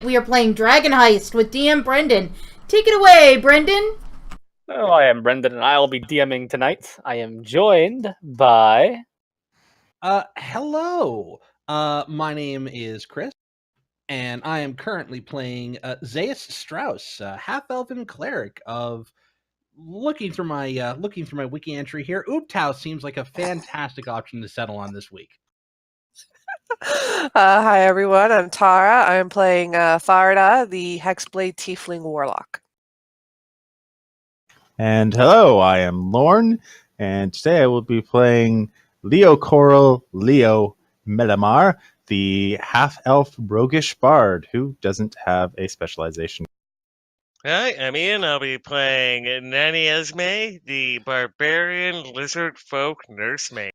We are playing Dragon Heist with DM Brendan. Take it away, Brendan. Hello, I am Brendan, and I will be DMing tonight. I am joined by... Hello. My name is Chris, and I am currently playing Zaius Strauss, half-elven cleric of. Looking through my wiki entry here, Ooptau seems like a fantastic option to settle on this week. Hi everyone, I'm Tara. I'm playing Farida, the Hexblade Tiefling Warlock. And hello, I am Lorne, and today I will be playing Leo Coral Leo Melamar, the half-elf roguish bard who doesn't have a specialization. Hi, I'm Ian. I'll be playing Nanny Esme, the barbarian lizard folk nursemaid.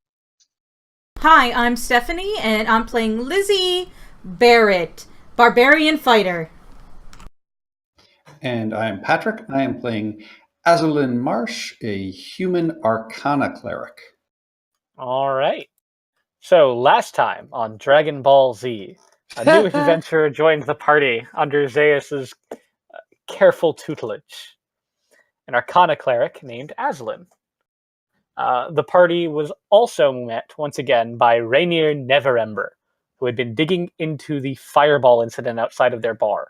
Hi, I'm Stephanie, and I'm playing Lizzie Barrett, Barbarian Fighter. And I am Patrick. I am playing Azalin Marsh, a human arcana cleric. Alright. So, last time on Dragon Ball Z, a new adventurer joined the party under Zaius' careful tutelage. An arcana cleric named Azalin. The party was also met once again by Rainier Neverember, who had been digging into the fireball incident outside of their bar.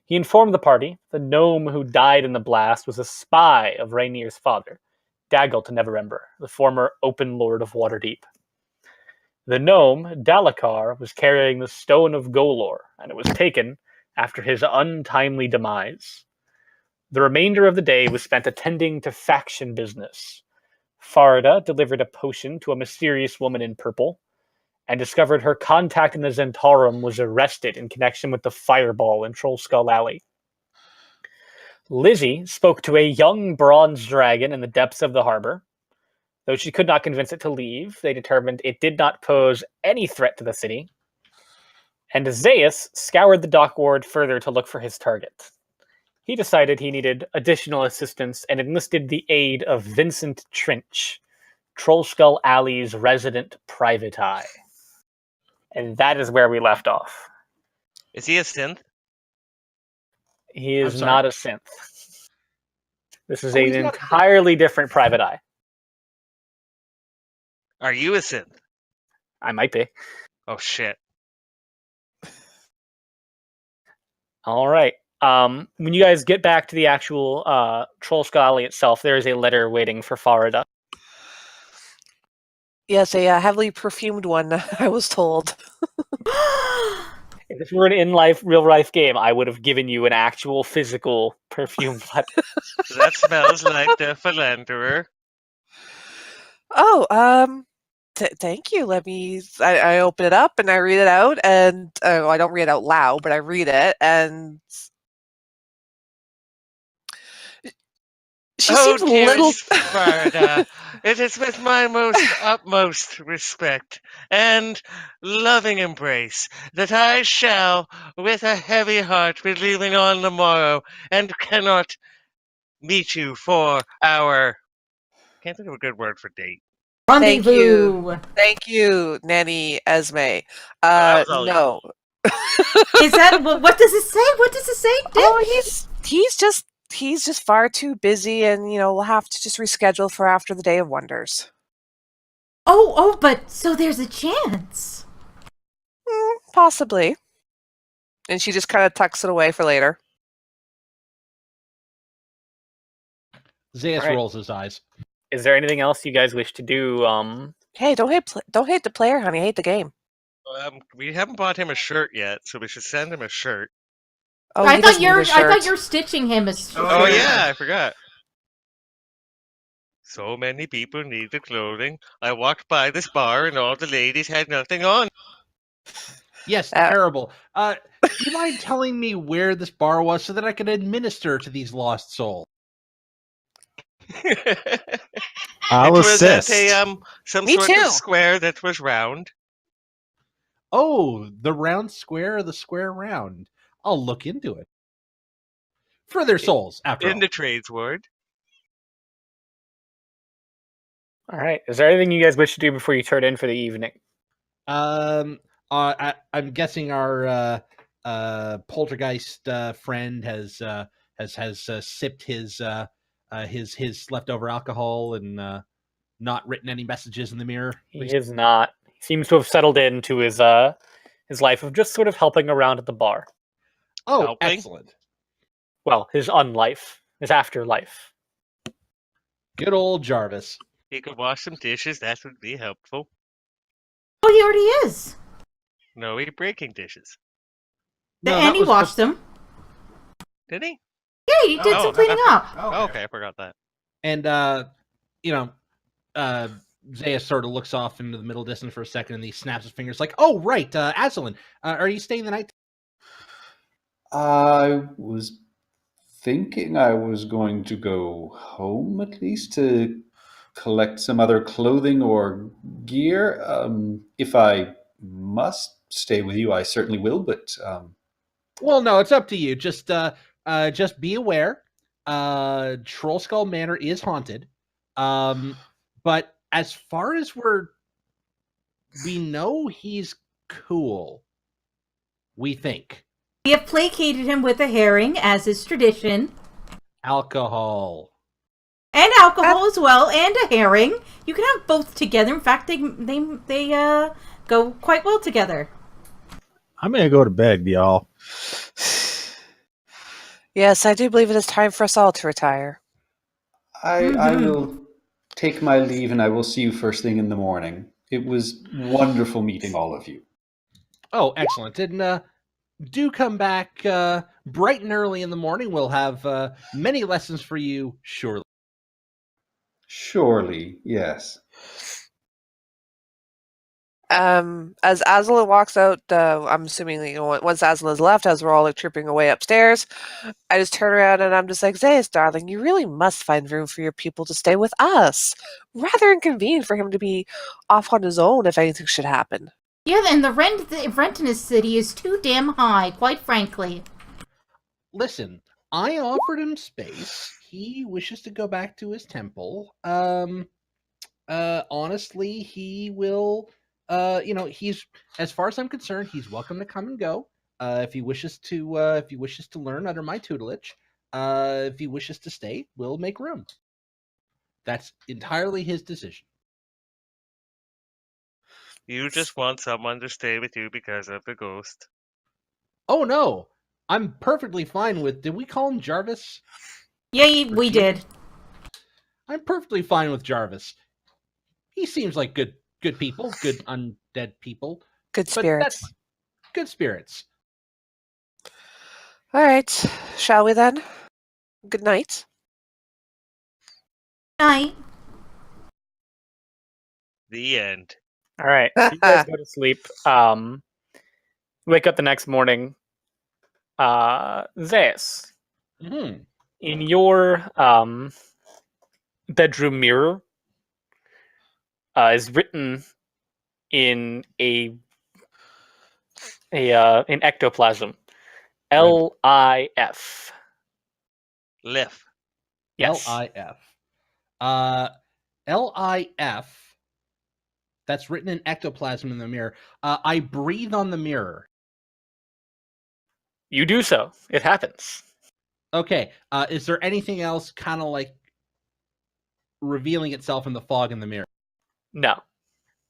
He informed the party the gnome who died in the blast was a spy of Rainier's father, Daggle to Neverember, the former open lord of Waterdeep. The gnome, Dalakar, was carrying the Stone of Golor, and it was taken after his untimely demise. The remainder of the day was spent attending to faction business. Farida delivered a potion to a mysterious woman in purple, and discovered her contact in the Zentarum was arrested in connection with the fireball in Trollskull Alley. Lizzie spoke to a young bronze dragon in the depths of the harbor. Though she could not convince it to leave, they determined it did not pose any threat to the city. And Zaius scoured the dock ward further to look for his target. He decided he needed additional assistance and enlisted the aid of Vincent Trench, Trollskull Alley's resident private eye. And that is where we left off. Is he a synth? He is I'm sorry? not a synth. This is he's an not- entirely different private eye. Are you a synth? I might be. Oh shit. All right. When you guys get back to the actual Trollskull Alley itself, there is a letter waiting for Farida. Yes, a heavily perfumed one, I was told. If this were an real life game, I would have given you an actual physical perfume letter. That smells like the philanderer. Oh, thank you. I open it up and I read it out, and I don't read it out loud, but I read it, and she seems a little... Farida, it is with my utmost respect and loving embrace that I shall, with a heavy heart, be leaving on the morrow and cannot meet you for our... Can't think of a good word for date. Rendezvous. Thank you, Nanny Esme. that was all No. Is that what does it say? What does it say? Oh, he's just far too busy, and we'll have to just reschedule for after the Day of Wonders. Oh, but so there's a chance. Possibly. And she just kind of tucks it away for later. Zaius All right. rolls his eyes. Is there anything else you guys wish to do? Hey, don't hate the player, honey. Hate the game. We haven't bought him a shirt yet, so we should send him a shirt. Oh, I he thought doesn't need a shirt. you're stitching him a shirt. Oh yeah, I forgot. So many people needed clothing. I walked by this bar and all the ladies had nothing on. Yes, terrible. Do you mind telling me where this bar was so that I can administer to these lost souls? I'll It was assist. at a some Me sort too. of square that was round. Oh, the round square or the square round? I'll look into it. For their souls, after In all. the trades ward. All right. Is there anything you guys wish to do before you turn in for the evening? I'm guessing our poltergeist friend has sipped his leftover alcohol and not written any messages in the mirror. He is not. He seems to have settled into his life of just sort of helping around at the bar. Oh, Helping? excellent. Well, his unlife, his afterlife. Good old Jarvis. He could wash some dishes. That would be helpful. Oh, he already is. No, he breaking dishes. No, And that he was washed them. Did he? Yeah, he did some cleaning up. Oh, okay, I forgot that. And Zaya sort of looks off into the middle distance for a second, and he snaps his fingers like, "Oh, right, Aslan, are you staying the night?" I was thinking I was going to go home at least to collect some other clothing or gear. If I must stay with you, I certainly will, but Well, no, it's up to you. Just be aware. Troll Skull Manor is haunted. But as far as we know, he's cool. We think. We have placated him with a herring, as is tradition. Alcohol. And alcohol as well, and a herring. You can have both together. In fact, they go quite well together. I'm gonna go to bed, y'all. Yes, I do believe it is time for us all to retire. I will take my leave and I will see you first thing in the morning. It was wonderful meeting all of you. Oh, excellent. And do come back bright and early in the morning. We'll have many lessons for you, surely. Surely, yes. As Aslan walks out, I'm assuming that, once Aslan's left, as we're all like tripping away upstairs, I just turn around and I'm just like, Zayas, darling, you really must find room for your people to stay with us. Rather inconvenient for him to be off on his own if anything should happen. Yeah, and the rent in this city is too damn high, quite frankly. Listen, I offered him space. He wishes to go back to his temple. Honestly, he will. He's, as far as I'm concerned, he's welcome to come and go. If he wishes to learn under my tutelage, if he wishes to stay, we'll make room. That's entirely his decision. You just want someone to stay with you because of the ghost. Oh no, I'm perfectly fine with. Did we call him Jarvis? Yeah, we did. I'm perfectly fine with Jarvis. He seems like good people, good undead people. Good But that's spirits. fine. Good spirits. All right, shall we then? Good night. Night. The end. All right, so you guys go to sleep. Wake up the next morning. Zeus, Mm-hmm. in your bedroom mirror is written in in ectoplasm, LIF. Lift. Yes. LIF. LIF. That's written in ectoplasm in the mirror. I breathe on the mirror. You do so. It happens. Okay. Is there anything else kind of like revealing itself in the fog in the mirror? No.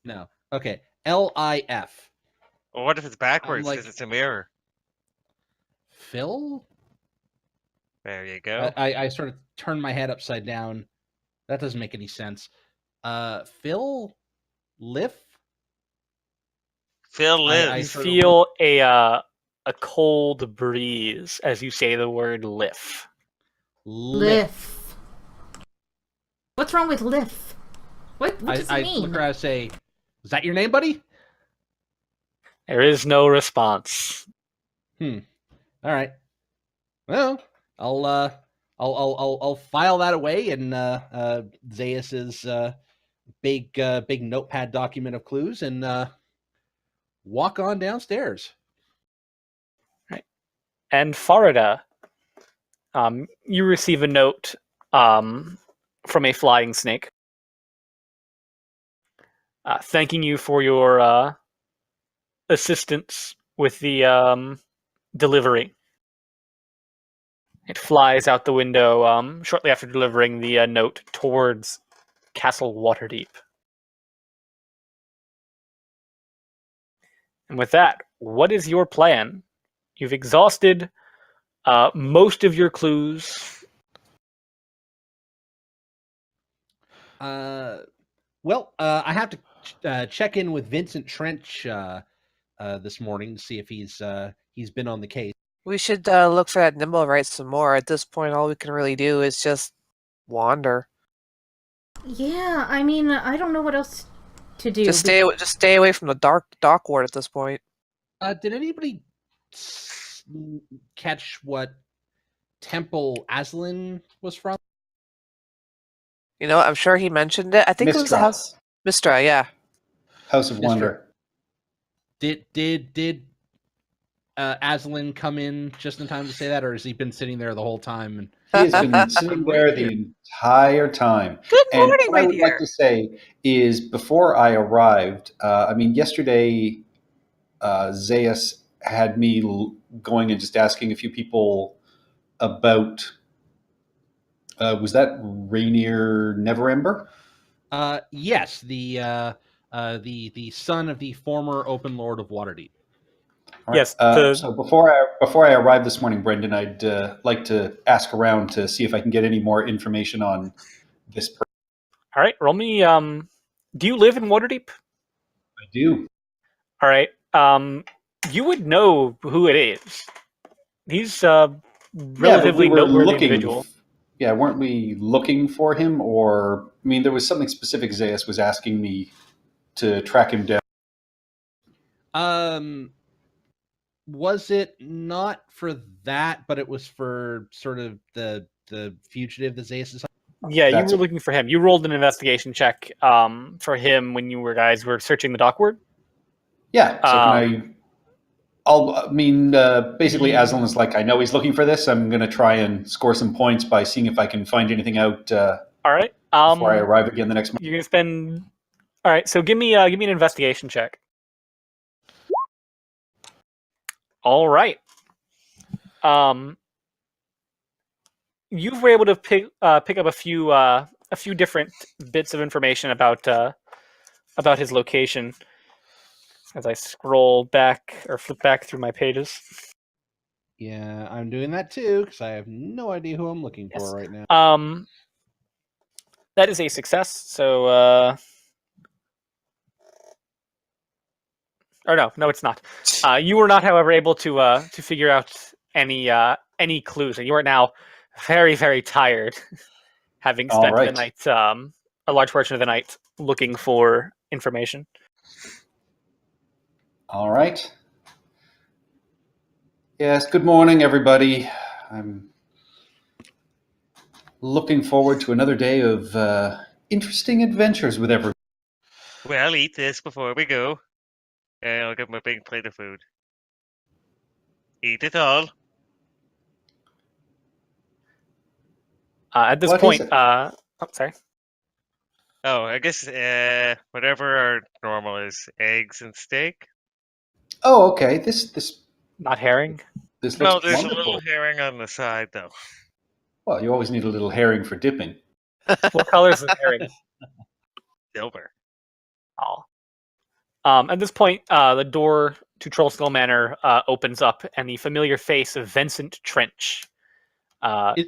No. Okay. LIF. Well, what if it's backwards like- because it's a mirror? Phil? There you go. I sort of turn my head upside down. That doesn't make any sense. Phil? Liff? Phil I lives. You sort of feel a cold breeze as you say the word "liff." Liff. What's wrong with Liff? What does I it mean? look around and say, "Is that your name, buddy?" There is no response. All right. Well, I'll file that away in Zaius's big notepad document of clues and walk on downstairs. And Farida, you receive a note from a flying snake thanking you for your assistance with the delivery. It flies out the window shortly after delivering the note towards Castle Waterdeep. And with that, what is your plan? You've exhausted most of your clues. Well, I have to check in with Vincent Trench this morning to see if he's been on the case. We should look for that Nimble right some more. At this point, all we can really do is just wander. Yeah, I mean, I don't know what else to do. Just stay away from the dock ward at this point. Did anybody catch what temple Aslan was from? You know, I'm sure he mentioned it. I think it was the Mistra. house Mistra. Yeah. House of Mr. Wonder. Did Aslan come in just in time to say that, or has he been sitting there the whole time? And He has been sitting there the entire time. Good And morning, what I my would like dear. to say is, before I arrived, yesterday, Zaius had me going and just asking a few people about. Was that Rainier Neverember? Yes, the son of the former Open Lord of Waterdeep. All right. Yes, So before I arrived this morning, Brendan, I'd like to ask around to see if I can get any more information on this person. All right, roll me. Do you live in Waterdeep? I do. All right. You would know who it is. He's relatively noteworthy individual. Yeah, weren't we looking for him? Or, I mean, there was something specific Zaius was asking me to track him down. Was it not for that, but it was for sort of the fugitive that Zaius is? Yeah, That's you were it. looking for him. You rolled an investigation check for him when you guys were searching the dockward. Yeah, so basically Aslan is like, I know he's looking for this. I'm going to try and score some points by seeing if I can find anything out All right. before I arrive again the next month. You're going to spend... All right, so give me an investigation check. All right. You were able to pick up a few different bits of information about his location as I scroll back or flip back through my pages. Yeah, I'm doing that too because I have no idea who I'm looking Yes. for right now. That is a success. So, or no, it's not. You were not, however, able to figure out any clues, and you are now very, very tired, having All spent the right. night, a large portion of the night, looking for information. All right. Yes, good morning, everybody. I'm looking forward to another day of interesting adventures with everyone. Well, eat this before we go. And I'll give him a big plate of food. Eat it all. At this What point, is it? oh, sorry. Oh, I guess whatever our normal is, eggs and steak. Oh, okay. This Not herring. looks No, there's wonderful. a little herring on the side, though. Well, you always need a little herring for dipping. What color is the herring? Silver. Oh. At this point, the door to Trollskull Manor opens up, and the familiar face of Vincent Trench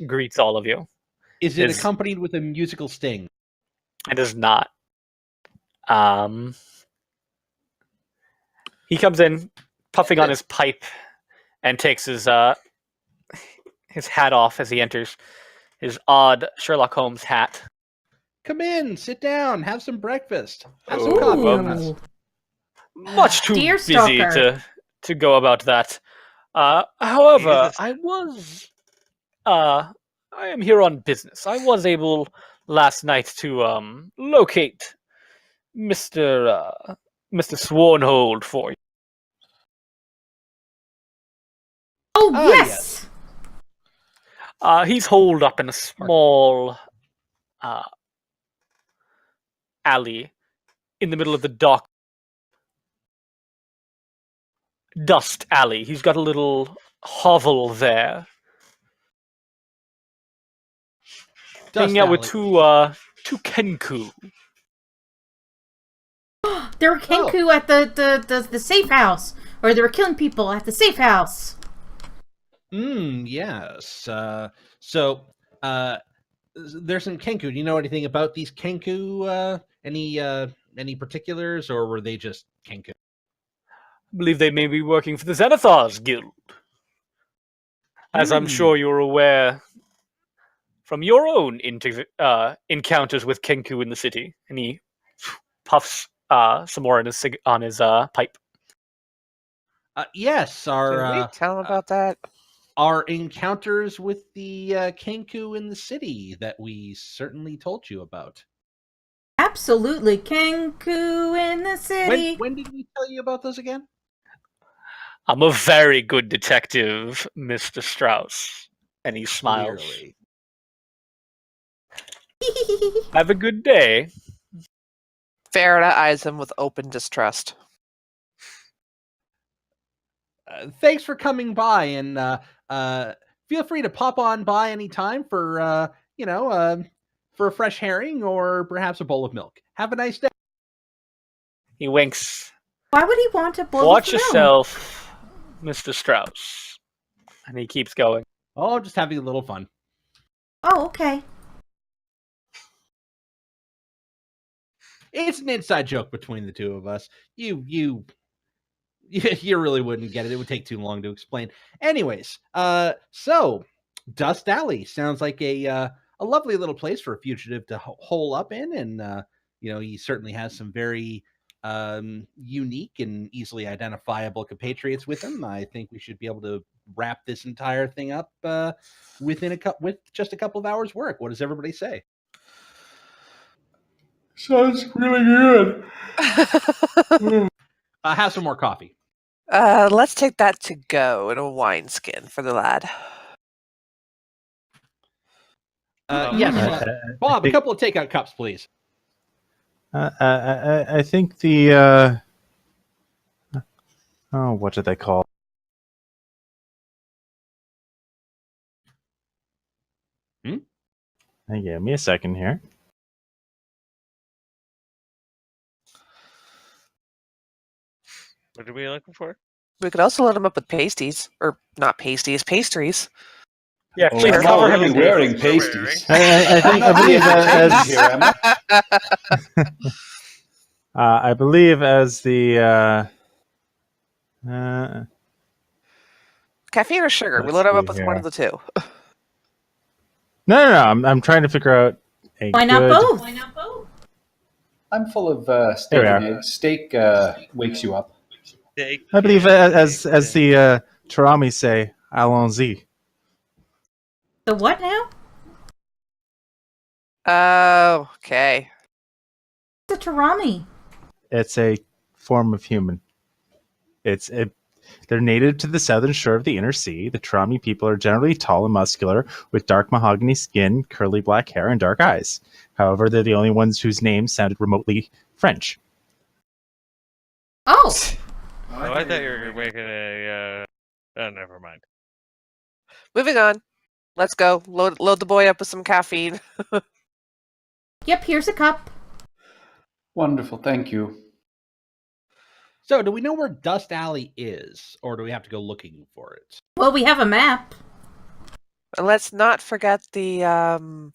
greets all of you. Is it accompanied with a musical sting? It is not. He comes in, puffing on his pipe, and takes his hat off as he enters. His odd Sherlock Holmes hat. Come in, sit down, have some breakfast. Have Ooh, some coffee on us. Much too Dear busy stalker. to go about that. However, Jesus. I am here on business. I was able last night to locate Mr. Swornhold for you. Oh, Ah, yes! He's holed up in a small alley in the middle of the dock. Dust alley. He's got a little hovel there, Dust hanging out with Alley. two Kenku. They were Kenku at the safe house, or they were killing people at the safe house. Yes. So, there's some Kenku. Do you know anything about these Kenku? Any particulars, or were they just Kenku? I believe they may be working for the Xanathar's Guild. As I'm sure you're aware from your own encounters with Kenku in the city. And he puffs some more on his pipe. Yes, Did we tell him about that? our encounters with the Kenku in the city that we certainly told you about. Absolutely, Kenku in the city. When did we tell you about those again? I'm a very good detective, Mr. Strauss. And he smiles. Clearly. Have a good day. Farida eyes him with open distrust. Thanks for coming by, and feel free to pop on by anytime for for a fresh herring or perhaps a bowl of milk. Have a nice day. He winks. Why would he want a bowl Watch of milk? yourself, Mr. Strauss. And he keeps going. Oh, just having a little fun. Oh, okay. It's an inside joke between the two of us. You really wouldn't get it. It would take too long to explain. Anyways, so Dust Alley sounds like a lovely little place for a fugitive to hole up in, and he certainly has some very unique and easily identifiable compatriots with him. I think we should be able to wrap this entire thing up with just a couple of hours' work. What does everybody say? Sounds really good. Have some more coffee. Let's take that to go in a wineskin for the lad. Yes, Bob, a couple of takeout cups, please. I think the what did they call? Give me a second here. What are we looking for? We could also load him up with pasties. Or not pasties, pastries. Yeah, Oh, please I'm cover already him. wearing pasties. I believe as Here, am I? I believe as the Caffeine or sugar? We Let's load him see up with one here. of the two. No. I'm trying to figure out a Why not good. both? I'm full of steak There we and are. eggs. Steak wakes you up. I believe as the Tarami say, allons-y. The what now? Oh, okay. The Tarami. It's a form of human. They're native to the southern shore of the inner sea. The Tarami people are generally tall and muscular, with dark mahogany skin, curly black hair, and dark eyes. However, they're the only ones whose names sounded remotely French. Oh. Oh, I thought you were making a. Oh, never mind. Moving on. Let's go. Load the boy up with some caffeine. Yep, here's a cup. Wonderful, thank you. So, do we know where Dust Alley is, or do we have to go looking for it? Well, we have a map. And let's not forget the the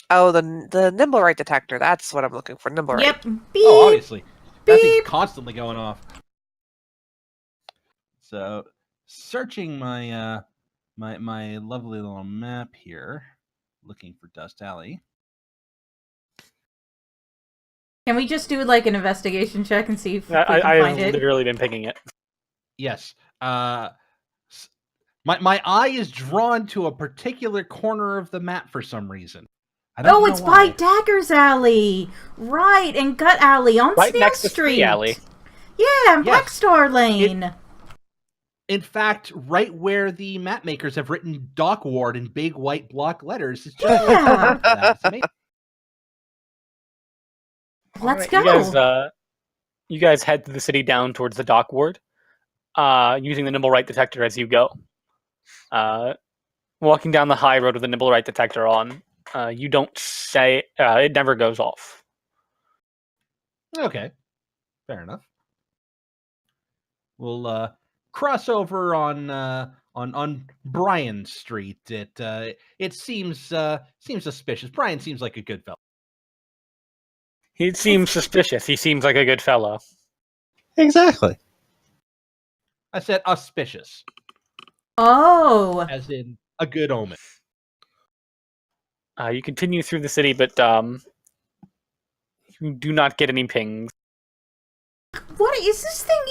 Nimblewright detector. That's what I'm looking for. Nimblewright. Yep. Beep. Oh, obviously. That thing's Beep. constantly going off. So, searching my my lovely little map here, looking for Dust Alley. Can we just do like an investigation check and see if we can I find have it? literally been picking it. Yes. My eye is drawn to a particular corner of the map for some reason. I don't Oh, know it's why. by Dagger's Alley. Right, and Gut Alley on Right Steel next to Street. Tree Alley. Yeah, and Yes. Black Star Lane. In fact, right where the map makers have written Dock Ward in big white block letters is just Yeah. That's amazing. Let's Alright, go. You guys head to the city down towards the dock ward. using the nimble right detector as you go. Walking down the high road with the nimble right detector on, you don't say it never goes off. Okay, fair enough. We'll cross over on Bryan Street. It seems suspicious. Bryan seems like a good fellow. He seems suspicious. He seems like a good fellow. Exactly. I said auspicious, Oh. as in a good omen. You continue through the city, but you do not get any pings. What is this thing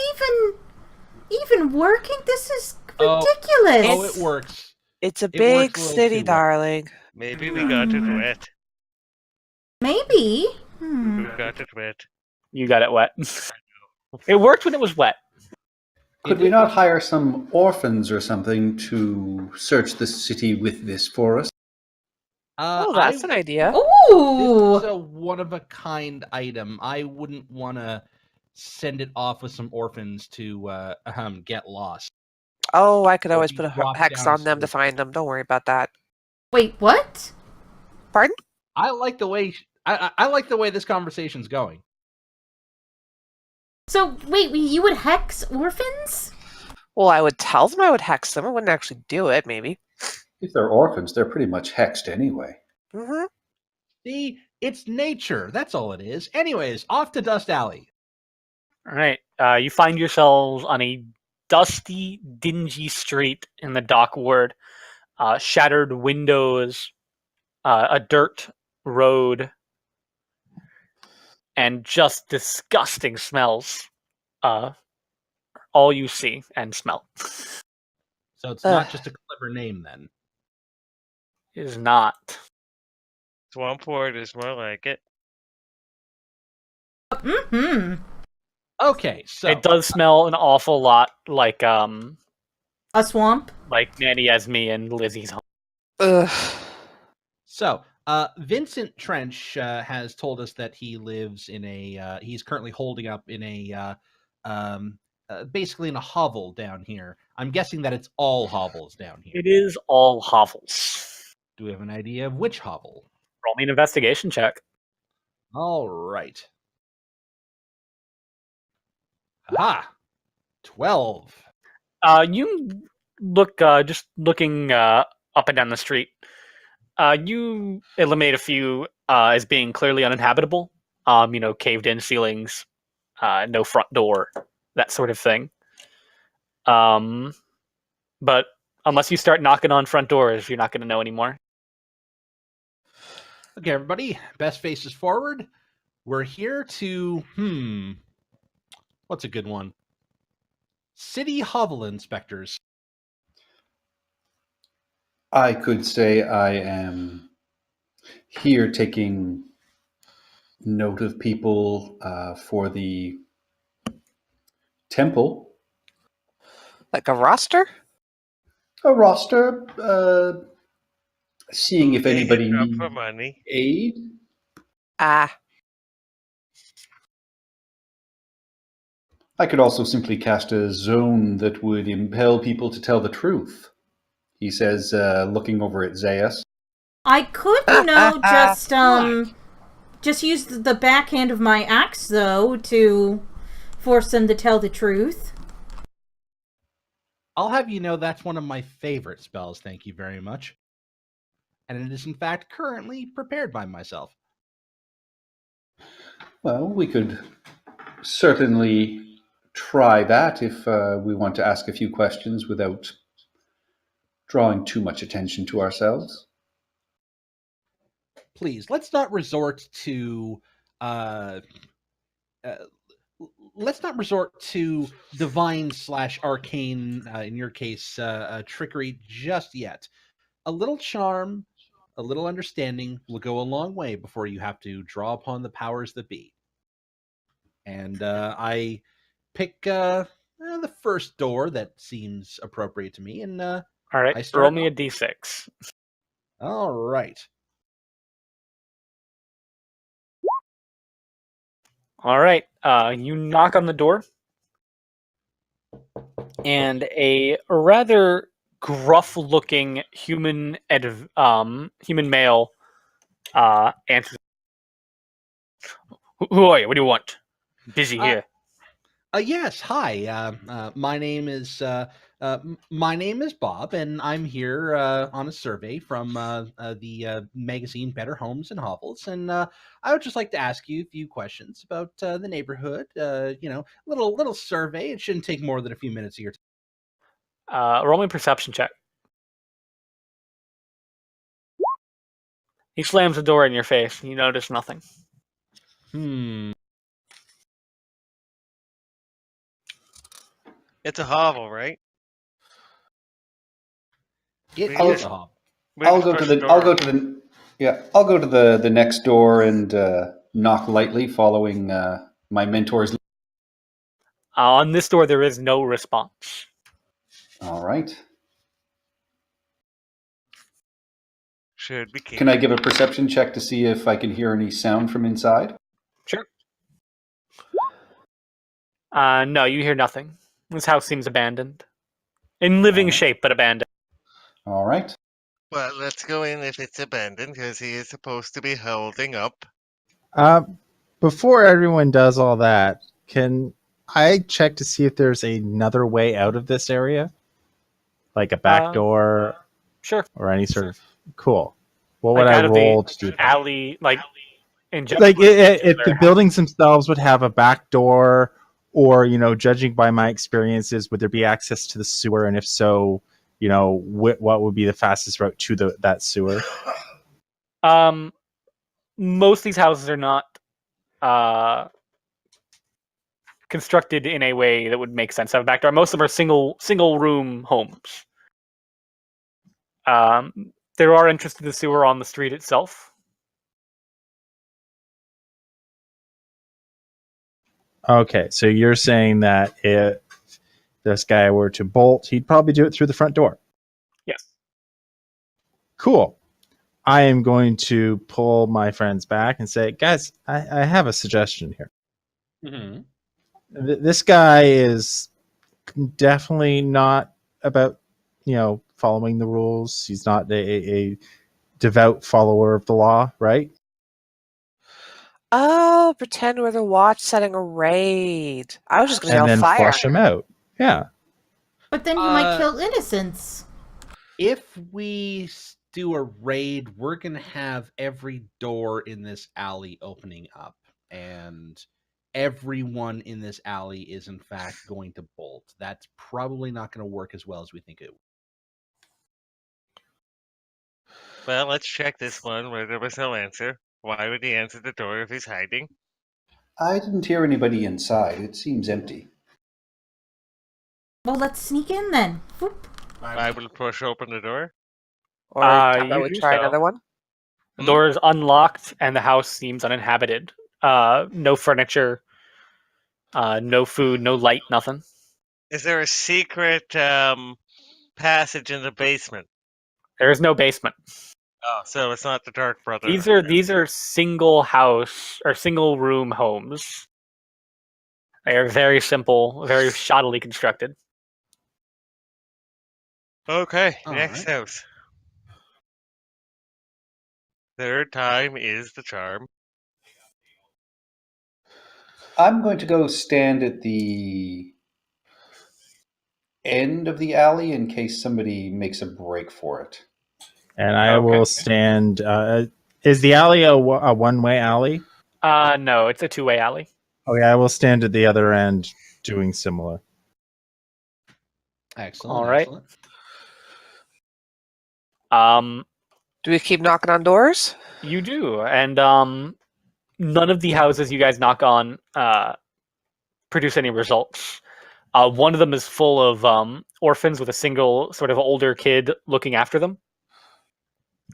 even working? This is Oh. ridiculous. Oh, it works. It's a It big works a little city, too well. darling. Maybe we got it wet. Maybe. Who got it wet? You got it wet. It worked when it was wet. Could we not hire some orphans or something to search the city with this for us? Oh, that's an idea. Ooh. This is a one-of-a-kind item. I wouldn't want to send it off with some orphans to get lost. Oh, I could So always we put a drop hex down on them to some- find them. Don't worry about that. Wait, what? Pardon? I like the way I like the way this conversation's going. So, wait, you would hex orphans? Well, I would tell them I would hex them. I wouldn't actually do it, maybe. If they're orphans, they're pretty much hexed anyway. Mm-hmm. See, it's nature. That's all it is. Anyways, off to Dust Alley. All right. You find yourselves on a dusty, dingy street in the dock ward. Shattered windows, a dirt road, and just disgusting smells. All you see and smell So it's not just a clever name then. is not. Swamp Ward is more like it. Mm-hmm. Okay, so It does smell an awful lot like A swamp? Nanny Esme and Lizzie's home. Ugh. So, Vincent Trench has told us that he lives in a. He's currently holding up in a, basically in a hovel down here. I'm guessing that it's all hovels down here. It is all hovels. Do we have an idea of which hovel? Roll me an investigation check. All right. Ah, 12. You look just looking up and down the street. You eliminate a few as being clearly uninhabitable. Caved in ceilings, no front door, that sort of thing. But unless you start knocking on front doors, you're not going to know anymore. Okay, everybody, best faces forward. We're here to, what's a good one? City hovel inspectors. I could say I am here taking note of people for the temple. Like a roster? A roster, seeing if Who gave anybody it up needs for money. aid. Ah. I could also simply cast a zone that would impel people to tell the truth. He says, looking over at Zaius. I could, just use the backhand of my axe, though, to force them to tell the truth. I'll have you know that's one of my favorite spells, thank you very much. And it is in fact currently prepared by myself. Well, we could certainly try that if we want to ask a few questions without drawing too much attention to ourselves. Please, let's not resort to divine/arcane, in your case, trickery just yet. A little charm, a little understanding will go a long way before you have to draw upon the powers that be. And I pick the first door that seems appropriate to me, and All right, I start roll me a off. d6. All right. All right, you knock on the door. and a rather gruff-looking human human male answers. Who are you? What do you want? Busy here. Yes. Hi. My name is Bob, and I'm here on a survey from the magazine Better Homes and Hovels, and I would just like to ask you a few questions about the neighborhood. Little survey. It shouldn't take more than a few minutes of your time. Roll me a perception check. He slams the door in your face, and you notice nothing. It's a hovel, right? It We is just- a hovel. I'll go to the next door and knock lightly, following my mentor's. On this door, there is no response. All right. Should be key. Can I give a perception check to see if I can hear any sound from inside? Sure. No, you hear nothing. This house seems abandoned. In living shape, but abandoned. All right. Well, let's go in if it's abandoned, because he is supposed to be holding up. Before everyone does all that, can I check to see if there's another way out of this area? Like a back door? Sure. Or any sort of... Cool. What would Like I out of roll the to do that? alley, like in general. Like, if the buildings themselves would have a back door, or, judging by my experiences, would there be access to the sewer? And if so, what would be the fastest route to that sewer? Most of these houses are not constructed in a way that would make sense to have a back door. Most of them are single room homes. There are entrances to the sewer on the street itself. Okay, so you're saying that if this guy were to bolt, he'd probably do it through the front door. Yes. Cool. I am going to pull my friends back and say, guys, I have a suggestion here. Mm-hmm. This guy is definitely not about, following the rules. He's not a devout follower of the law, right? Oh, pretend we're the watch setting a raid. I was just going to And yell then fire. flush him out. Yeah. But then you might kill innocents. If we do a raid, we're going to have every door in this alley opening up, and everyone in this alley is in fact going to bolt. That's probably not going to work as well as we think it would. Well, let's check this one where there was no answer. Why would he answer the door if he's hiding? I didn't hear anybody inside. It seems empty. Well, let's sneak in then. Whoop. I will push open the door. Or how You about we do try so. another one? The door is unlocked and the house seems uninhabited. No furniture, no food, no light, nothing. Is there a secret passage in the basement? There is no basement. Oh, so it's not the Dark Brother. These are single house or single room homes. They are very simple, very shoddily constructed. Okay, All next right. house. Third time is the charm. I'm going to go stand at the end of the alley in case somebody makes a break for it. And I will stand... is the alley a one-way alley? No, it's a two-way alley. Okay, I will stand at the other end doing similar. Excellent. All right. Excellent. Do we keep knocking on doors? You do, and none of the houses you guys knock on produce any results. One of them is full of orphans with a single sort of older kid looking after them.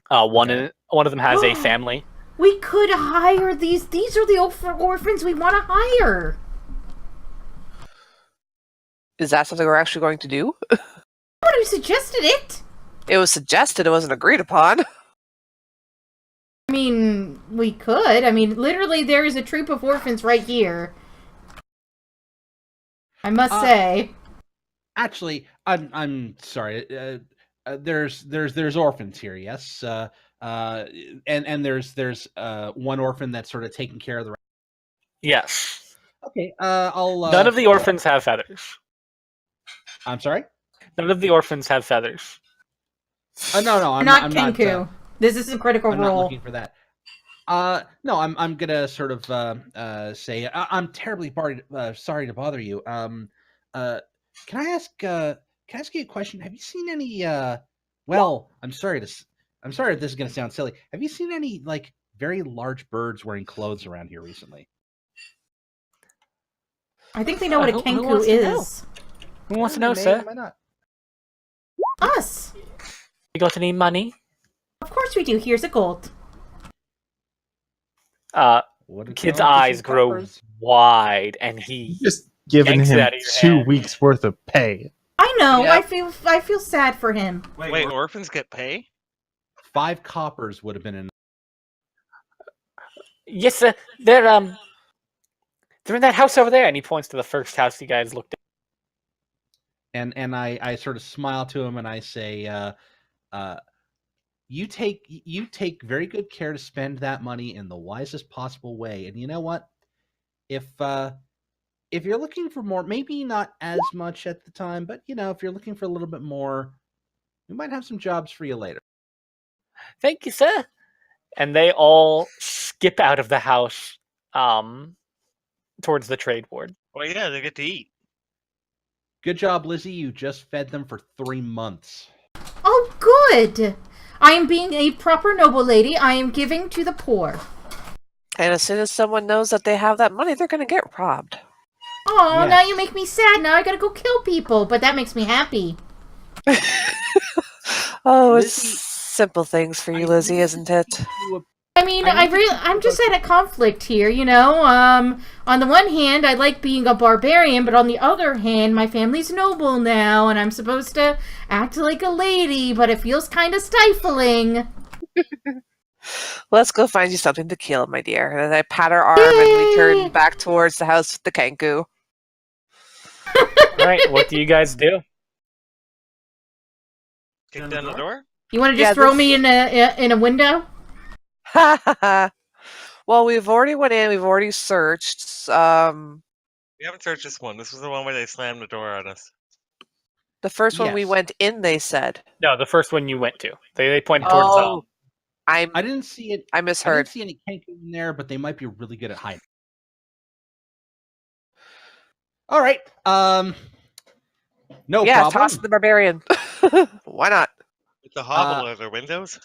One of them has a family. We could hire these. These are the orphans we want to hire. Is that something we're actually going to do? Nobody suggested it. It was suggested, it wasn't agreed upon. I mean, we could. I mean, literally, there is a troop of orphans right here. I must say. Actually, I'm sorry. There's orphans here, yes. And there's one orphan that's sort of taking care of the. Yes. Okay. I'll. None of the orphans have feathers. I'm sorry. None of the orphans have feathers. No, You're not Kenku. This isn't Critical I'm not Role. looking for that. No, I'm gonna sort of say I'm terribly sorry to bother you. Can I ask you a question? Have you seen any? Well, I'm sorry if this is gonna sound silly. Have you seen any like very large birds wearing clothes around here recently? I think they know what a Who Kenku wants to know? is. Who wants to They know, may, sir? they might not. Us. You got any money? Of course we do. Here's a gold. What if Kid's y'all get some eyes grow coppers? wide, and he Just giving yanks it him out of your 2 hand. weeks worth of pay. I know. Yeah. I feel sad for him. Wait, orphans get pay? 5 coppers would have been enough. Yes, sir. They're in that house over there, and he points to the first house you guys looked at. And I sort of smile to him and I say, you take very good care to spend that money in the wisest possible way. And you know what? If you're looking for more, maybe not as much at the time, but if you're looking for a little bit more, we might have some jobs for you later. Thank you, sir. And they all skip out of the house, towards the trade ward. Well, yeah, they get to eat. Good job, Lizzie. You just fed them for 3 months. Oh, good. I am being a proper noble lady. I am giving to the poor. And as soon as someone knows that they have that money, they're going to get robbed. Oh, Yes. now you make me sad. Now I gotta go kill people, but that makes me happy. Oh, it's Lizzie- simple things for you, Lizzie, isn't it? I mean, I'm just at a conflict here, you know. On the one hand, I like being a barbarian, but on the other hand, my family's noble now, and I'm supposed to act like a lady, but it feels kind of stifling. Let's go find you something to kill, my dear. And then I pat her arm and we Yay! turn back towards the house with the Kenku. All right, what do you guys do? Kick down the door? You want to Yeah, just throw this- me in a window? Well, we've already went in. We've already searched. We haven't searched this one. This was the one where they slammed the door on us. The first one we Yes. went in, they said. No, the first one you went to. They pointed towards the hall. I I didn't see it. I I misheard. didn't see any Kenku in there, but they might be really good at hiding. All right. No Yeah, problem. toss the barbarian. Why not? With the hobble are there windows?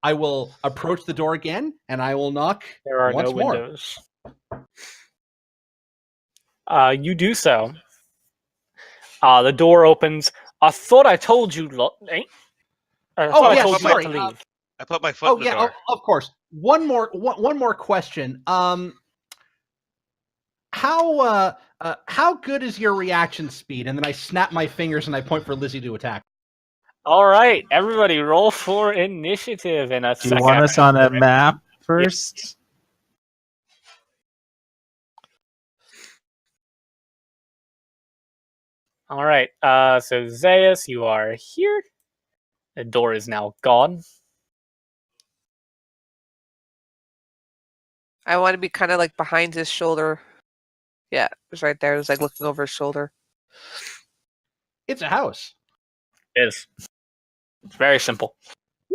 I will approach the door again, and I will knock There are once no more. windows. You do so. The door opens. I thought I told you lot. I thought yeah, I told you not sorry. to leave. I put my foot in the yeah, door. of course. One more question. How good is your reaction speed? And then I snap my fingers and I point for Lizzie to attack. All right, everybody, roll for initiative in a Do you second. want us on a map first? All right. So Zaius, you are here. The door is now gone. I want to be kind of like behind his shoulder. Yeah, it was right there. It was like looking over his shoulder. It's a house. It is. It's very simple.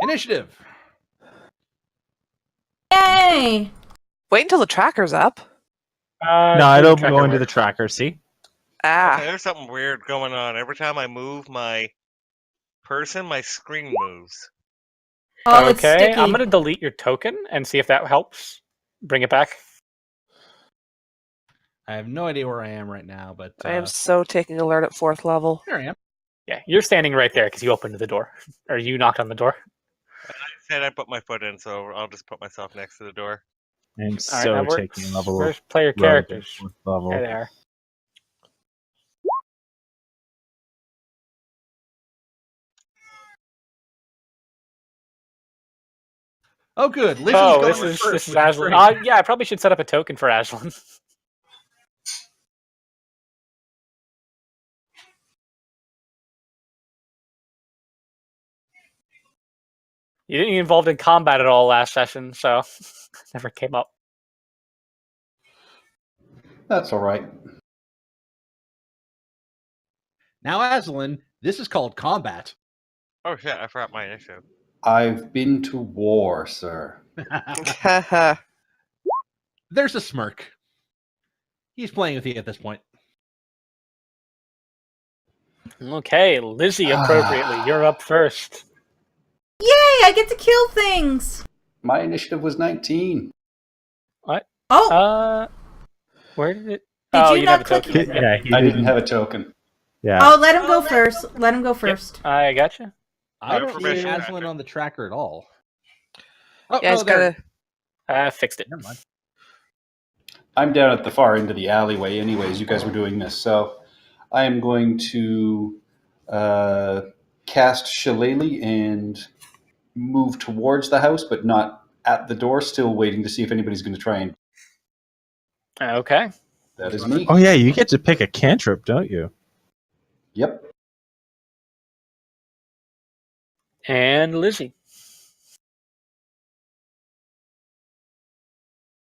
Initiative. Yay! Wait until the tracker's up. No, do it'll tracker go into work. the tracker. See? Ah, Okay, there's something weird going on. Every time I move my person, my screen moves. Oh, it's Okay, sticky. I'm gonna delete your token and see if that helps. Bring it back. I have no idea where I am right now, but I am so taking alert at 4th level. there I am. Yeah, you're standing right there because you opened the door, or you knocked on the door. I said I put my foot in, so I'll just put myself next to the door. I'm All right, so that works. taking a level Where's player of characters? level. There they are. Oh, good. Lizzie's Oh, going this with is first, this is which is Ashlyn. great. Yeah, I probably should set up a token for Ashlyn. You didn't get involved in combat at all last session, so never came up. That's all right. Now, Aslan, this is called combat. Oh shit! I forgot my initiative. I've been to war, sir. There's a smirk. He's playing with you at this point. Okay, Lizzie, appropriately, you're up first. Yay! I get to kill things. My initiative was 19. What? Oh, Where did it? Did you you not have a click token. it? Yeah, he I didn't have a token. Yeah. oh, let him go first. Let him go first. I gotcha. I don't see Information Aslan Patrick. on the tracker at all. Oh, Yeah, no, he's there. gotta. I fixed it. Never mind. I'm down at the far end of the alleyway anyways. You guys were doing this. So I am going to cast Shillelagh and move towards the house, but not at the door, still waiting to see if anybody's going to try and... Okay. That is me. Oh yeah, you get to pick a cantrip, don't you? Yep. And Lizzie.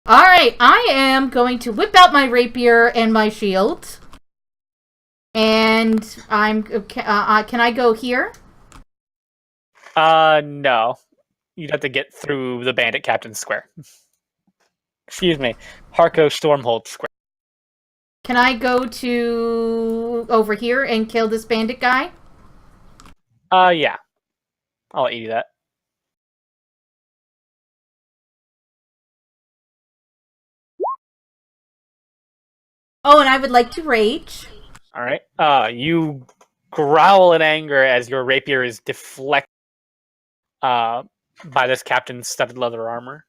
All right, I am going to whip out my rapier and my shield, and can I go here? No. You'd have to get through the Bandit Captain's Square. Excuse me. Harco Stormhold Square. Can I go to over here and kill this bandit guy? Yeah. I'll let you do that. Oh, and I would like to rage. Alright. You growl in anger as your rapier is deflected by this captain's studded leather armor.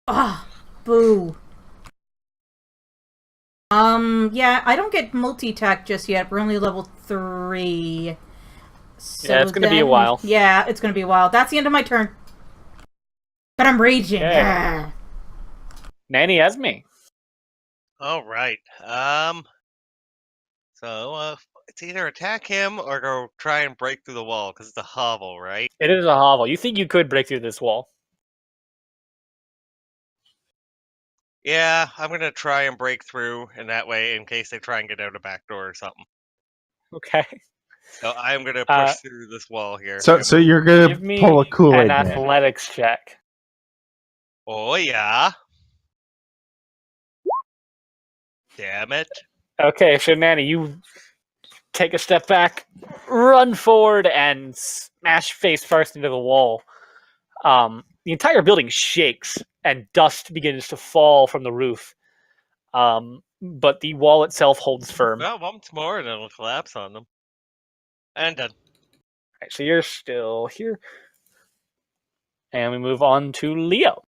Ah, boo. Yeah, I don't get multi-attack just yet. We're only level 3. So Yeah, it's gonna be a while. Yeah, it's gonna be a while. That's the end of my turn. But I'm raging. Okay. Yeah. Nanny Esme. All right. So it's either attack him or go try and break through the wall because it's a hovel, right? It is a hovel. You think you could break through this wall? Yeah, I'm gonna try and break through in that way in case they try and get out a back door or something. Okay. So I'm gonna push through this wall here. So you're Give gonna me pull a Kool-Aid an Man. athletics check. Oh yeah. Damn it. Okay, so Nanny, you take a step back, run forward, and smash face first into the wall. The entire building shakes, and dust begins to fall from the roof. But the wall itself holds firm. Well, once more and it'll collapse on them. And done. Right, so you're still here. And we move on to Leo.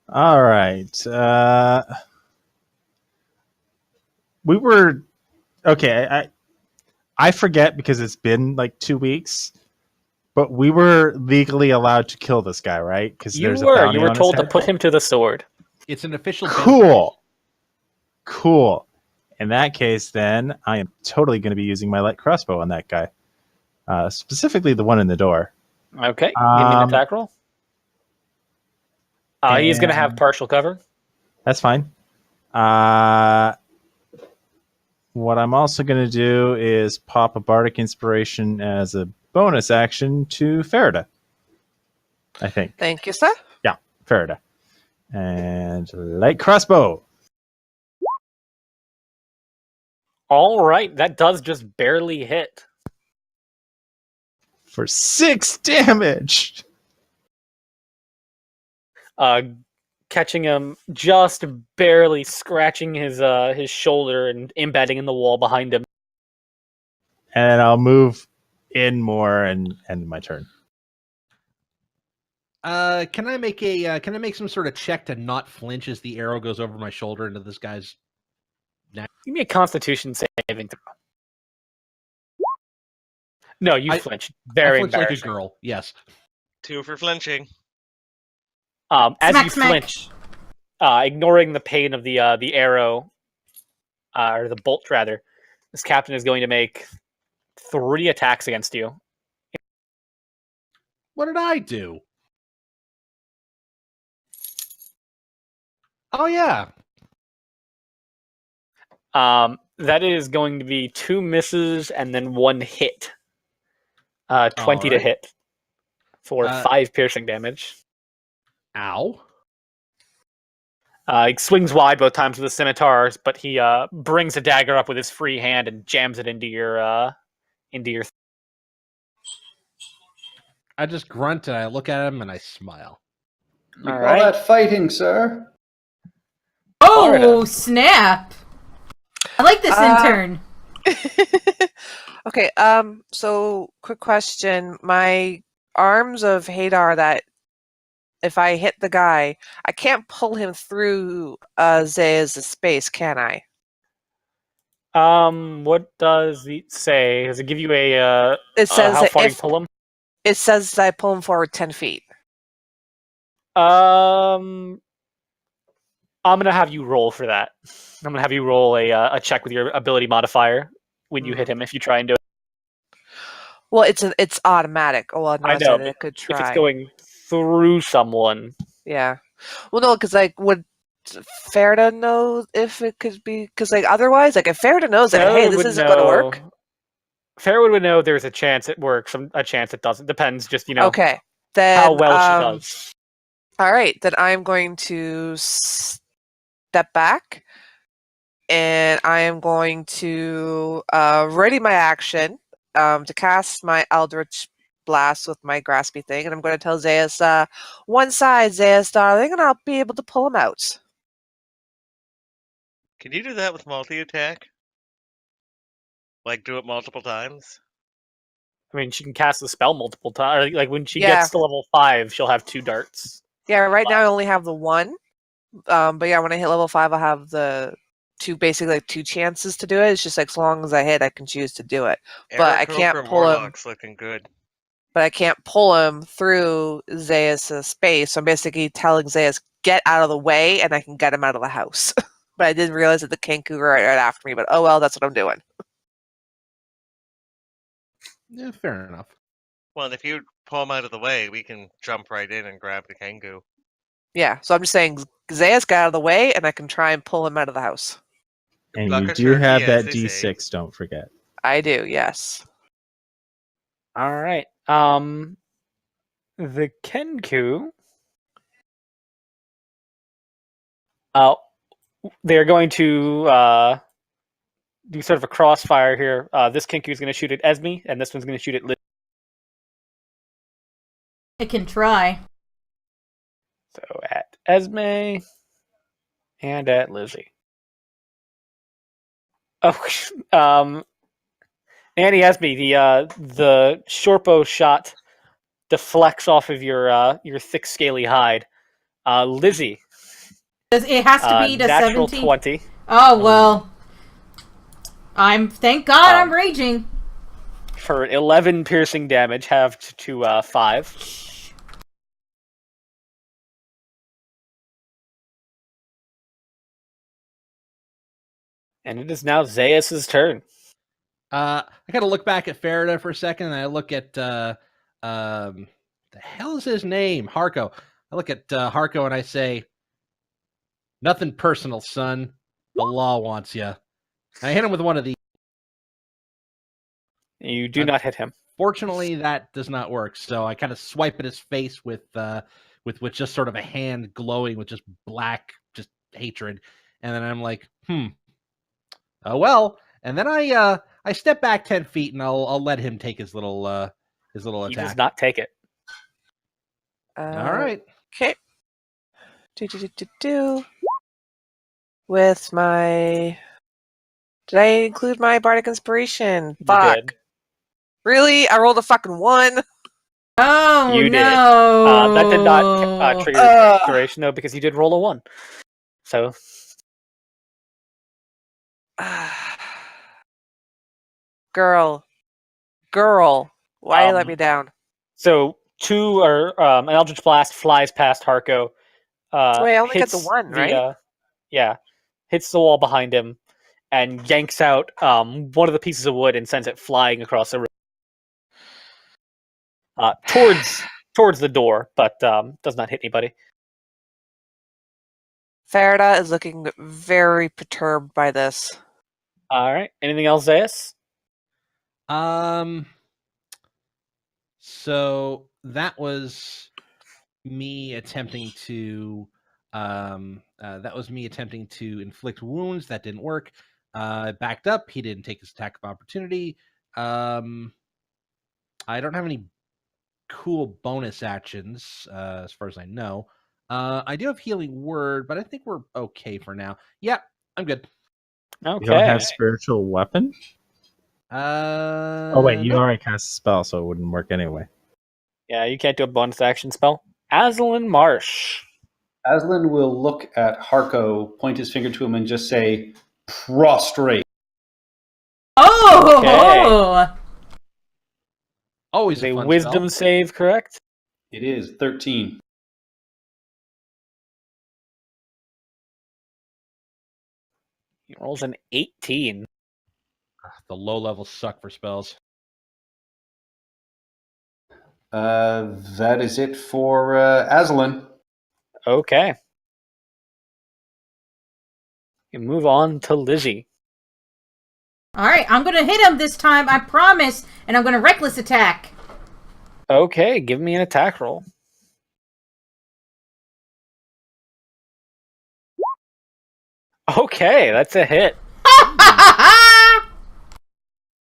All right. We were okay. I forget because it's been like 2 weeks, but we were legally allowed to kill this guy, right? Because You were told to put him to the sword. It's an official. Cool. In that case, then I am totally going to be using my light crossbow on that guy, specifically the one in the door. Okay, give me an attack roll. He's going to have partial cover. That's fine. What I'm also going to do is pop a Bardic Inspiration as a bonus action to Farida. I think. Thank you, sir. Yeah, Farida. And light crossbow. All right, that does just barely hit. For 6 damage. Catching him just barely scratching his shoulder and embedding in the wall behind him. And I'll move in more and end my turn. Can I make some sort of check to not flinch as the arrow goes over my shoulder into this guy's neck? Give me a Constitution saving throw. No, you flinched. Very I flinch like a embarrassing. girl. Yes. 2 for flinching. As Smack, you smack. flinch, ignoring the pain of the arrow, or the bolt rather, this captain is going to make 3 attacks against you. What did I do? Oh yeah. That is going to be 2 misses and then 1 hit. 20 to Alright. hit for 5 piercing damage. Ow. He swings wide both times with the scimitars, but he brings a dagger up with his free hand and jams it into your. I just grunt and I look at him and I smile. You All call right. that fighting, sir? Oh, snap! I like this intern. Okay, so quick question. My arms of Hadar that if I hit the guy, I can't pull him through Zaya's space, can I? What does it say? Does it give you a It says how that far you if pull him? it says that I pull him forward 10 feet. I'm gonna have you roll for that. I'm gonna have you roll a check with your ability modifier when you hit him if you try and do it. Well, it's automatic. Oh, well, no, I I know, said it could if try. it's going through someone, Yeah. Well, no, because like would Ferda know if it could be? Because like otherwise, like if Ferda knows that hey, this isn't going to work. Farrah would know there's a chance it works, a chance it doesn't. Depends, just Okay, then how well she does. All right, then I'm going to step back, and I am going to ready my action to cast my Eldritch Blast with my graspy thing, and I'm going to tell Zayas, one side, Zayas, darling, and I'll be able to pull him out. Can you do that with multi-attack? Like, do it multiple times? I mean, she can cast the spell multiple times. Like when she Yeah. gets to level 5, she'll have 2 darts. Yeah, right now I only have the one. But yeah, when I hit level 5, I'll have the basically like 2 chances to do it. It's just like as long as I hit, I can choose to do it. But I can't Aarakocra pull him. Morlock's looking good. But I can't pull him through Zayas' space. So I'm basically telling Zayas, get out of the way, and I can get him out of the house. But I didn't realize that the Kenku were right after me. But oh well, that's what I'm doing. Yeah, fair enough. Well, and if you pull him out of the way, we can jump right in and grab the Kengu. Yeah, so I'm just saying Zayas got out of the way, and I can try and pull him out of the house. And Pluck you a do turkey, have as that they say. D6, don't forget. I do, yes. All right. The Kenku. They're going to do sort of a crossfire here. This Kenku is going to shoot at Esme, and this one's going to shoot at Liz. I can try. So at Esme and at Lizzie. Oh, Annie Esme, the Shorpo shot deflects off of your thick, scaly hide. Lizzie. It has to be to natural 17. 20. Oh well. Thank God I'm raging. For 11 piercing damage, halved to 5. And it is now Zayas' turn. I gotta look back at Farida for a second, and I look at the hell is his name? Harko. I look at Harko and I say, "Nothing personal, son. The law wants you." I hit him with one of these. You do not hit him. Fortunately, that does not work. So I kind of swipe at his face with just sort of a hand glowing with just black, just hatred, and then I'm like, oh well. And then I step back 10 feet and I'll let him take his little attack. He does not take it. All right. Okay. With my... Did I include my Bardic Inspiration? You Fuck. did. Really? I rolled a fucking 1? Oh, You did. no. That did not trigger your inspiration, though, because you did roll a 1. So... Girl. Why you let me down? So an Eldritch Blast flies past Harko. Wait, I only got the hits 1, right? Yeah, hits the wall behind him, and yanks out one of the pieces of wood and sends it flying across the room towards towards the door, but does not hit anybody. Farida is looking very perturbed by this. All right. Anything else, Zayas? So that was me attempting to inflict wounds. That didn't work. Backed up. He didn't take his attack of opportunity. I don't have any cool bonus actions as far as I know. I do have healing word, but I think we're okay for now. Yeah, I'm good. Okay. You don't have spiritual weapon? Oh wait, you already cast a spell, so it wouldn't work anyway. Yeah, you can't do a bonus action spell. Aslan Marsh. Aslan will look at Harko, point his finger to him, and just say, prostrate. Oh! Okay. Always Is a a fun wisdom spell. save, correct? It is 13. He rolls an 18. The low levels suck for spells. That is it for Aslan. Okay. You move on to Lizzie. All right, I'm going to hit him this time, I promise, and I'm going to reckless attack. Okay, give me an attack roll. Okay, that's a hit.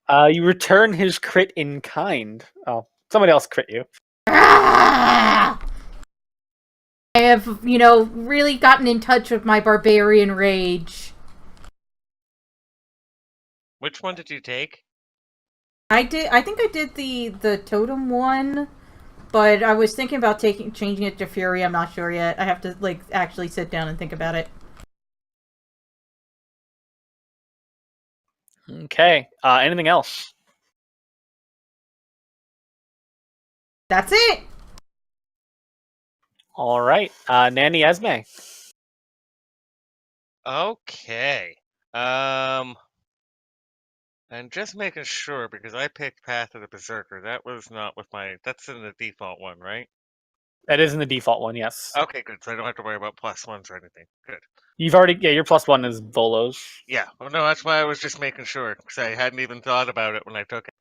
You return his crit in kind. Oh, somebody else crit you. I have, really gotten in touch with my barbarian rage. Which one did you take? I think I did the totem one, but I was thinking about changing it to fury. I'm not sure yet. I have to actually sit down and think about it. Okay. Anything else? That's it. All right. Nanny Esme. Okay. And just making sure because I picked Path of the Berserker. That was not with my. That's in the default one, right? That is in the default one, yes. Okay, good. So I don't have to worry about +1s or anything. Good. You've already, your +1 is Volos. Yeah. Well, no, that's why I was just making sure because I hadn't even thought about it when I took it.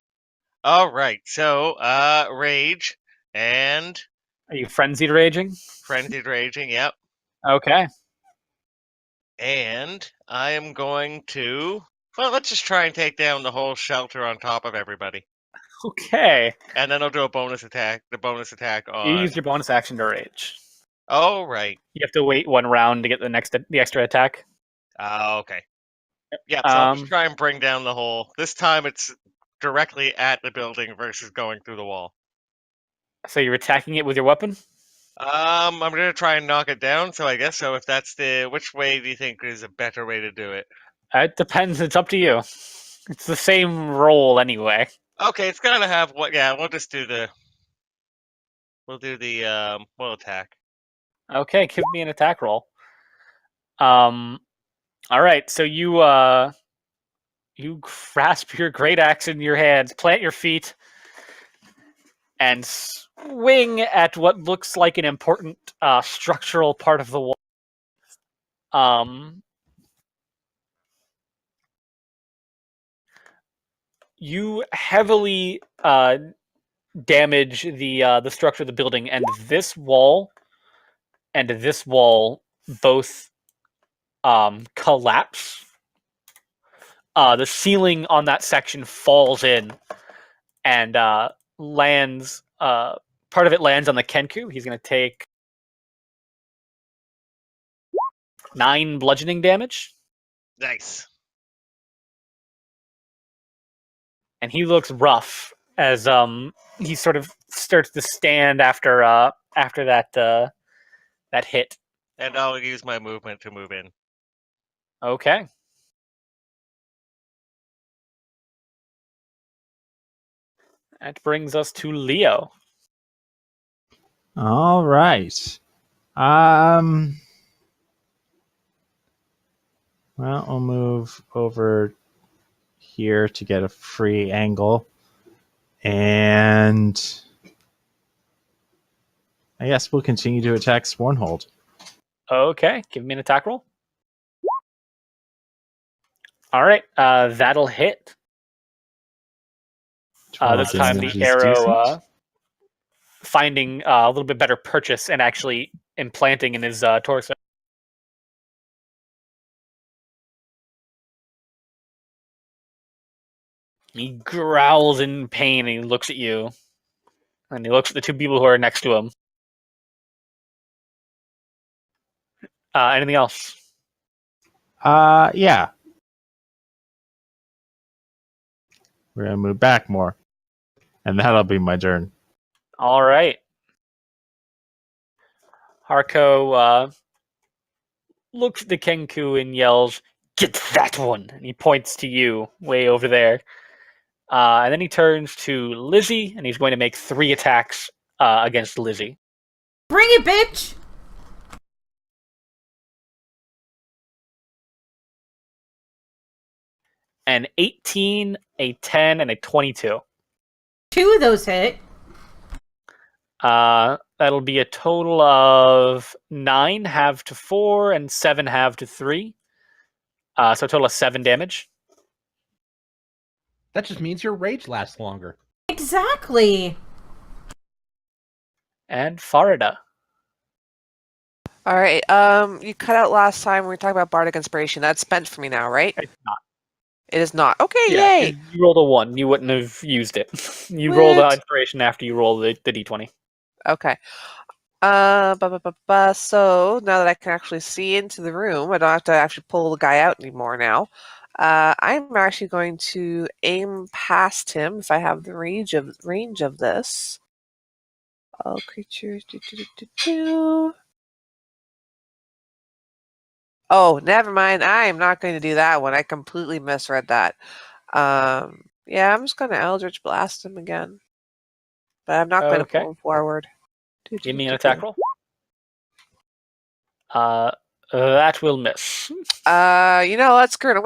All right. So, Rage and Are you frenzied raging? Frenzied Raging. Yep. Okay. And I am going to. Well, let's just try and take down the whole shelter on top of everybody. Okay. And then I'll do a bonus attack. The bonus attack on. You used your bonus action to rage. Oh, right. You have to wait one round to get the extra attack. Okay. Yeah, so I'll just try and bring down the whole. This time it's directly at the building versus going through the wall. So you're attacking it with your weapon? I'm gonna try and knock it down. So I guess so. If that's which way do you think is a better way to do it? It depends. It's up to you. It's the same roll anyway. Okay, it's gotta have what? Yeah, we'll just do the. We'll do the we'll attack. Okay, give me an attack roll. All right, so you grasp your great axe in your hands, plant your feet, and swing at what looks like an important structural part of the wall. You heavily damage the structure of the building, and this wall both collapse. The ceiling on that section falls in and lands. Part of it lands on the Kenku. He's going to take 9 bludgeoning damage. Nice. And he looks rough as he sort of starts to stand after that hit. And I'll use my movement to move in. Okay. That brings us to Leo. All right. Well, I'll move over here to get a free angle. And I guess we'll continue to attack Swornhold. Okay, give me an attack roll. All right, that'll hit. 12 This time damage the is arrow decent. finding a little bit better purchase and actually implanting in his torso. He growls in pain and he looks at you. And he looks at the two people who are next to him. Anything else? Yeah. We're gonna move back more. And that'll be my turn. All right. Harko looks at the Kenku and yells, "Get that one!" And he points to you, way over there. And then he turns to Lizzie, and he's going to make 3 attacks against Lizzie. Bring it, bitch! An 18, a 10, and a 22. 2 of those hit. That'll be a total of 9 halved to 4 and 7 halved to 3. So a total of 7 damage. That just means your rage lasts longer. Exactly. And Farida. All right. You cut out last time when we were talking about Bardic Inspiration. That's spent for me now, right? It's not. It is not. Okay, Yeah, yay! you rolled a 1. You wouldn't have used it. You rolled What? inspiration after you rolled the d20. Okay. So now that I can actually see into the room, I don't have to actually pull the guy out anymore now. I'm actually going to aim past him if I have the range of this. All creatures. Oh, never mind. I am not going to do that one. I completely misread that. Yeah, I'm just going to Eldritch Blast him again. But I'm not going to Okay. pull him forward. Give me an attack roll. That will miss. You know what? Screw it. I'm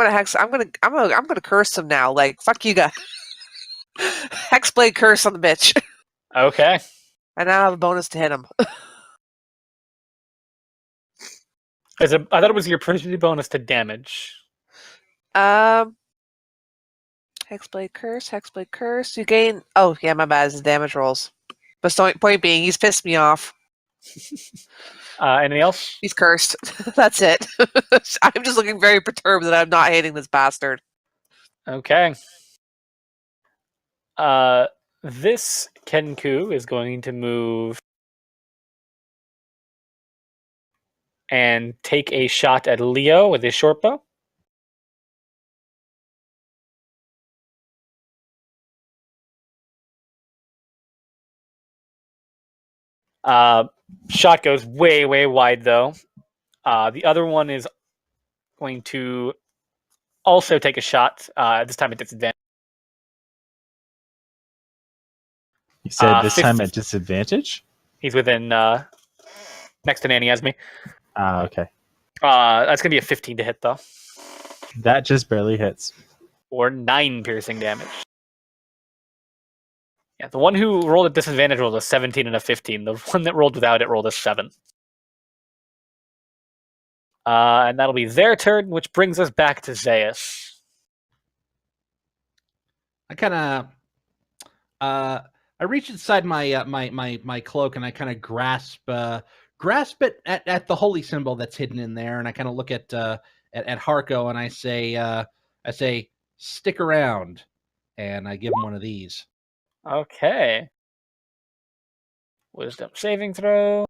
gonna curse him now. Like, fuck you guys. Hexblade curse on the bitch. Okay. And now I have a bonus to hit him. I thought it was your proficiency bonus to damage. Hexblade curse. You gain. Oh yeah, my bad. It's damage rolls. But point being, he's pissed me off. Anything else? He's cursed. That's it. I'm just looking very perturbed that I'm not hitting this bastard. Okay. This Kenku is going to move and take a shot at Leo with his short bow. Shot goes way, way wide, though. The other one is going to also take a shot. This time at disadvantage. You said this time at disadvantage? He's within next to Nanny Esme. Okay. That's going to be a 15 to hit, though. That just barely hits. Or 9 piercing damage. Yeah, the one who rolled at disadvantage rolled a 17 and a 15. The one that rolled without it rolled a 7. And that'll be their turn, which brings us back to Zaius. I kind of, I reach inside my my cloak and I kind of grasp it at the holy symbol that's hidden in there, and I kind of look at Harko and I say, stick around, and I give him one of these. Okay. Wisdom saving throw.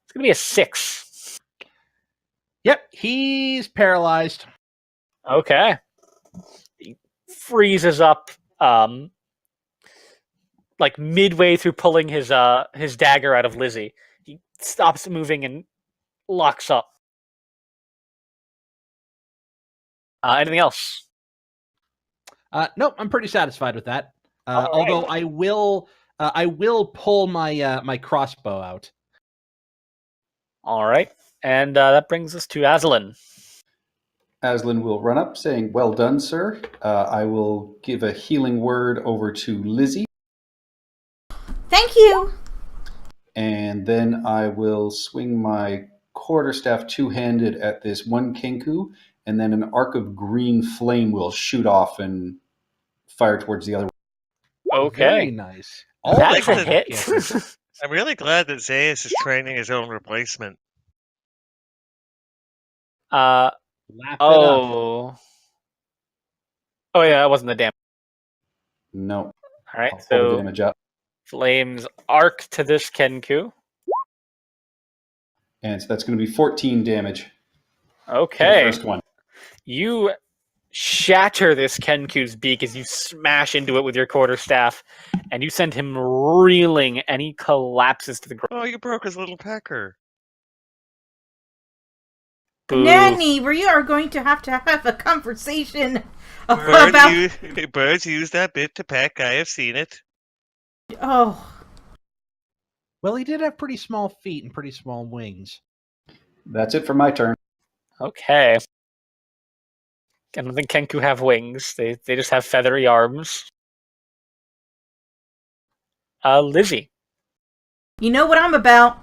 It's going to be a 6. Yep, he's paralyzed. Okay. He freezes up, like midway through pulling his dagger out of Lizzie. He stops moving and locks up. Anything else? Nope, I'm pretty satisfied with that. All right. Although I will pull my crossbow out. All right. And that brings us to Aslan. Aslan will run up saying, "Well done, sir." I will give a healing word over to Lizzie. Thank you. And then I will swing my quarterstaff two-handed at this one Kenku, and then an arc of green flame will shoot off and fire towards the other one. Very Okay. nice. I That like is a that- hit. cancers. I'm really glad that Zaius is training his own replacement. uh, Laugh it up. oh. Oh, yeah, that wasn't the damage. No, All right, I'll pull the so damage up. flames arc to this Kenku. And so that's going to be 14 damage to the Okay. first one. You shatter this Kenku's beak as you smash into it with your quarterstaff, and you send him reeling, and he collapses to the ground. Oh, you broke his little pecker. Boo. Nanny, we are going to have a conversation Birds, about. birds use that bit to peck. I have seen it. Oh, Well, he did have pretty small feet and pretty small wings. That's it for my turn. Okay. I don't think Kenku have wings. They just have feathery arms. Lizzie. you know what I'm about.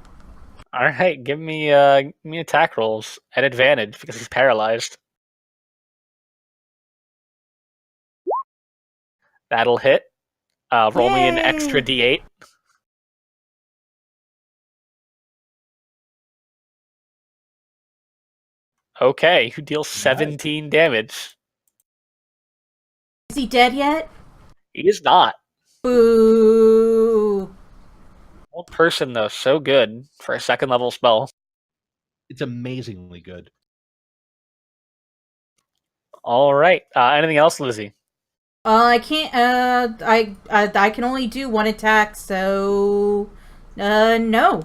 All right, give me attack rolls at advantage because he's paralyzed. That'll hit. Roll me an Yay. extra d8. Okay, you deal 17 damage. Is he dead yet? He is not. Boo. Old person though, so good for a second level spell. It's amazingly good. All right. Anything else, Lizzie? I can't. I can only do one attack, so. No.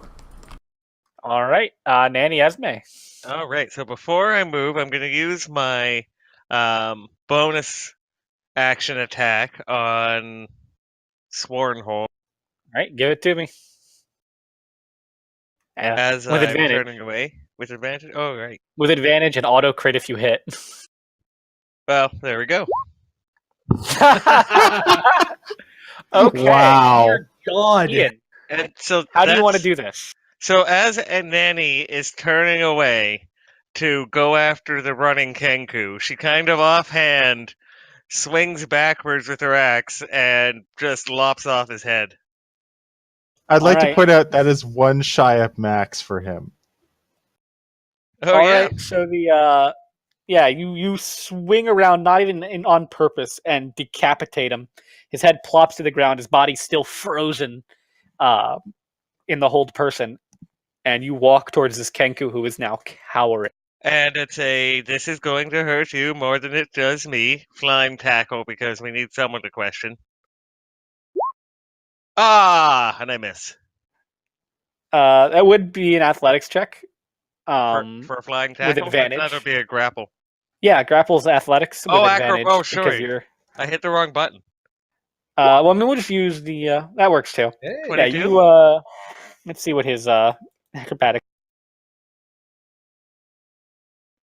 All right. Nanny Esme. All right. So before I move, I'm going to use my bonus action attack on Swornhold All right, give it to me. as with I'm advantage. turning away with advantage. Oh, right. With advantage and auto crit if you hit. Well, there we go. Okay. Wow. Dear God. Ian, And so how do you want to that's- do this? So as Nanny is turning away to go after the running Kenku, she kind of offhand swings backwards with her axe and just lops off his head. I'd like Alright. to point out that is one shy of max for him. Oh All yeah. right, so the you swing around, not even on purpose, and decapitate him. His head plops to the ground. His body's still frozen in the hold person, and you walk towards this Kenku who is now cowering. And it's this is going to hurt you more than it does me. Flying tackle because we need someone to question. Ah, and I miss. That would be an athletics check. For a flying tackle? advantage. That would be a grapple. Yeah, grapples athletics with Oh, advantage. oh, because sorry. you're. I hit the wrong button. Well, I mean, we'll just use the. That works too. Hey. Yeah, 22? you. Let's see what his acrobatic.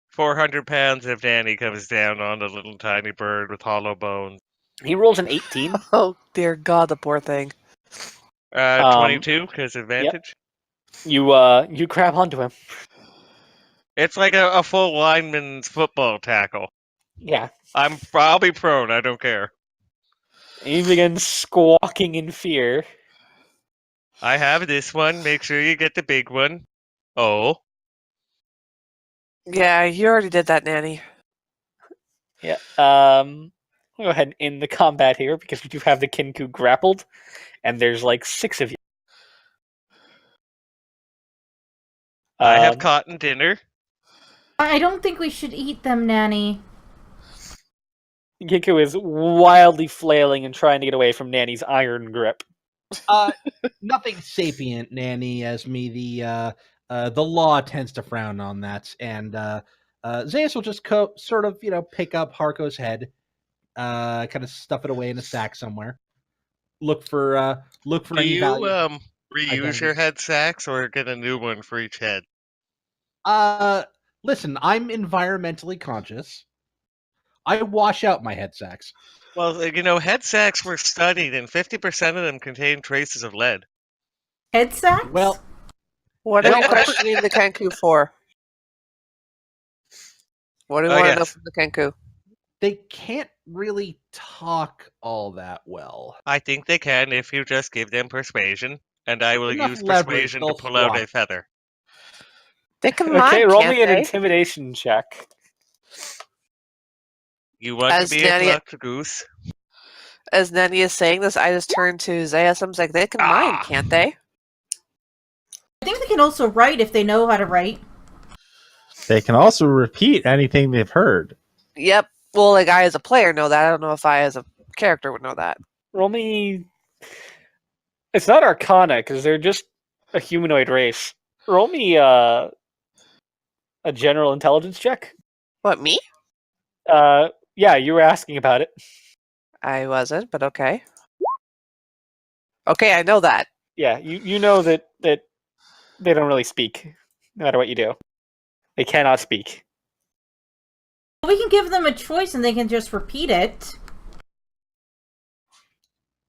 400 pounds if Danny comes down on a little tiny bird with hollow bones. He rolls an 18. Oh dear God, the poor thing. 22 because advantage. You grab onto him. It's like a full lineman's football tackle. Yeah. I'll be prone. I don't care. He begins squawking in fear. I have this one. Make sure you get the big one. Oh. Yeah, you already did that, Nanny. Yeah. We'll go ahead and end the combat here because we do have the Kenku grappled, and there's like 6 of you. I have cotton dinner. I don't think we should eat them, Nanny. Kenku is wildly flailing and trying to get away from Nanny's iron grip. Nothing sapient, Nanny, as me. The law tends to frown on that, and Zaius will just sort of, pick up Harko's head, kind of stuff it away in a sack somewhere. Look for Do any you value. reuse your head sacks or get a new one for each head? Listen, I'm environmentally conscious. I wash out my head sacks. Well, head sacks were studied, and 50% of them contain traces of lead. Head sacks? Well, What are Well, we questioning the Kenku for? What do we want to know yes. from the Kenku? they can't really talk all that well. I think they can if you just give them persuasion, and I will Enough use leverage, persuasion to they'll pull out swap. a feather. They can Okay, mime, roll can't me an they? intimidation check. You want As to be a Nanny- plucked goose? As Nenny is saying this, I just turn to Zayas. I'm like, they can mime, can't they? I think they can also write if they know how to write. They can also repeat anything they've heard. Yep. Well, like I as a player know that. I don't know if I as a character would know that. Roll me. It's not Arcana because they're just a humanoid race. Roll me a general intelligence check. What, me? Yeah, you were asking about it. I wasn't, but okay. Okay, I know that. Yeah, you know that they don't really speak, no matter what you do. They cannot speak. We can give them a choice and they can just repeat it.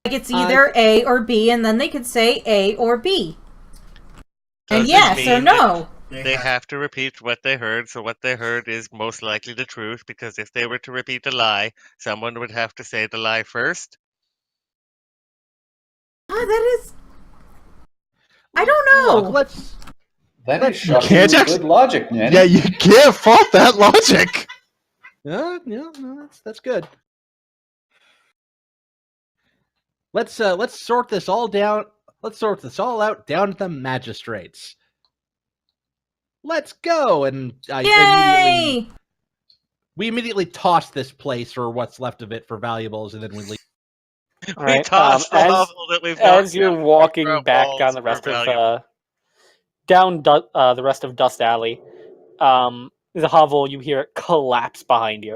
Like it's either A or B, and then they could say A or B. And Does it yes or mean no. They have to repeat what they heard, so what they heard is most likely the truth, because if they were to repeat a lie, someone would have to say the lie first. Ah, that is... I don't know. Look, let's. That Let's- is shocking can't good actually- logic, Nanny. Yeah, you can't fault that logic. No, that's good. Let's sort this all down. Let's sort this all out down to the magistrates. Let's go! And Yay! we immediately toss this place or what's left of it for valuables, and then we leave. All We right. tossed the as hovel that we've got as you're down walking for back balls down the for rest value. of the rest of Dust Alley, the hovel, you hear it collapse behind you.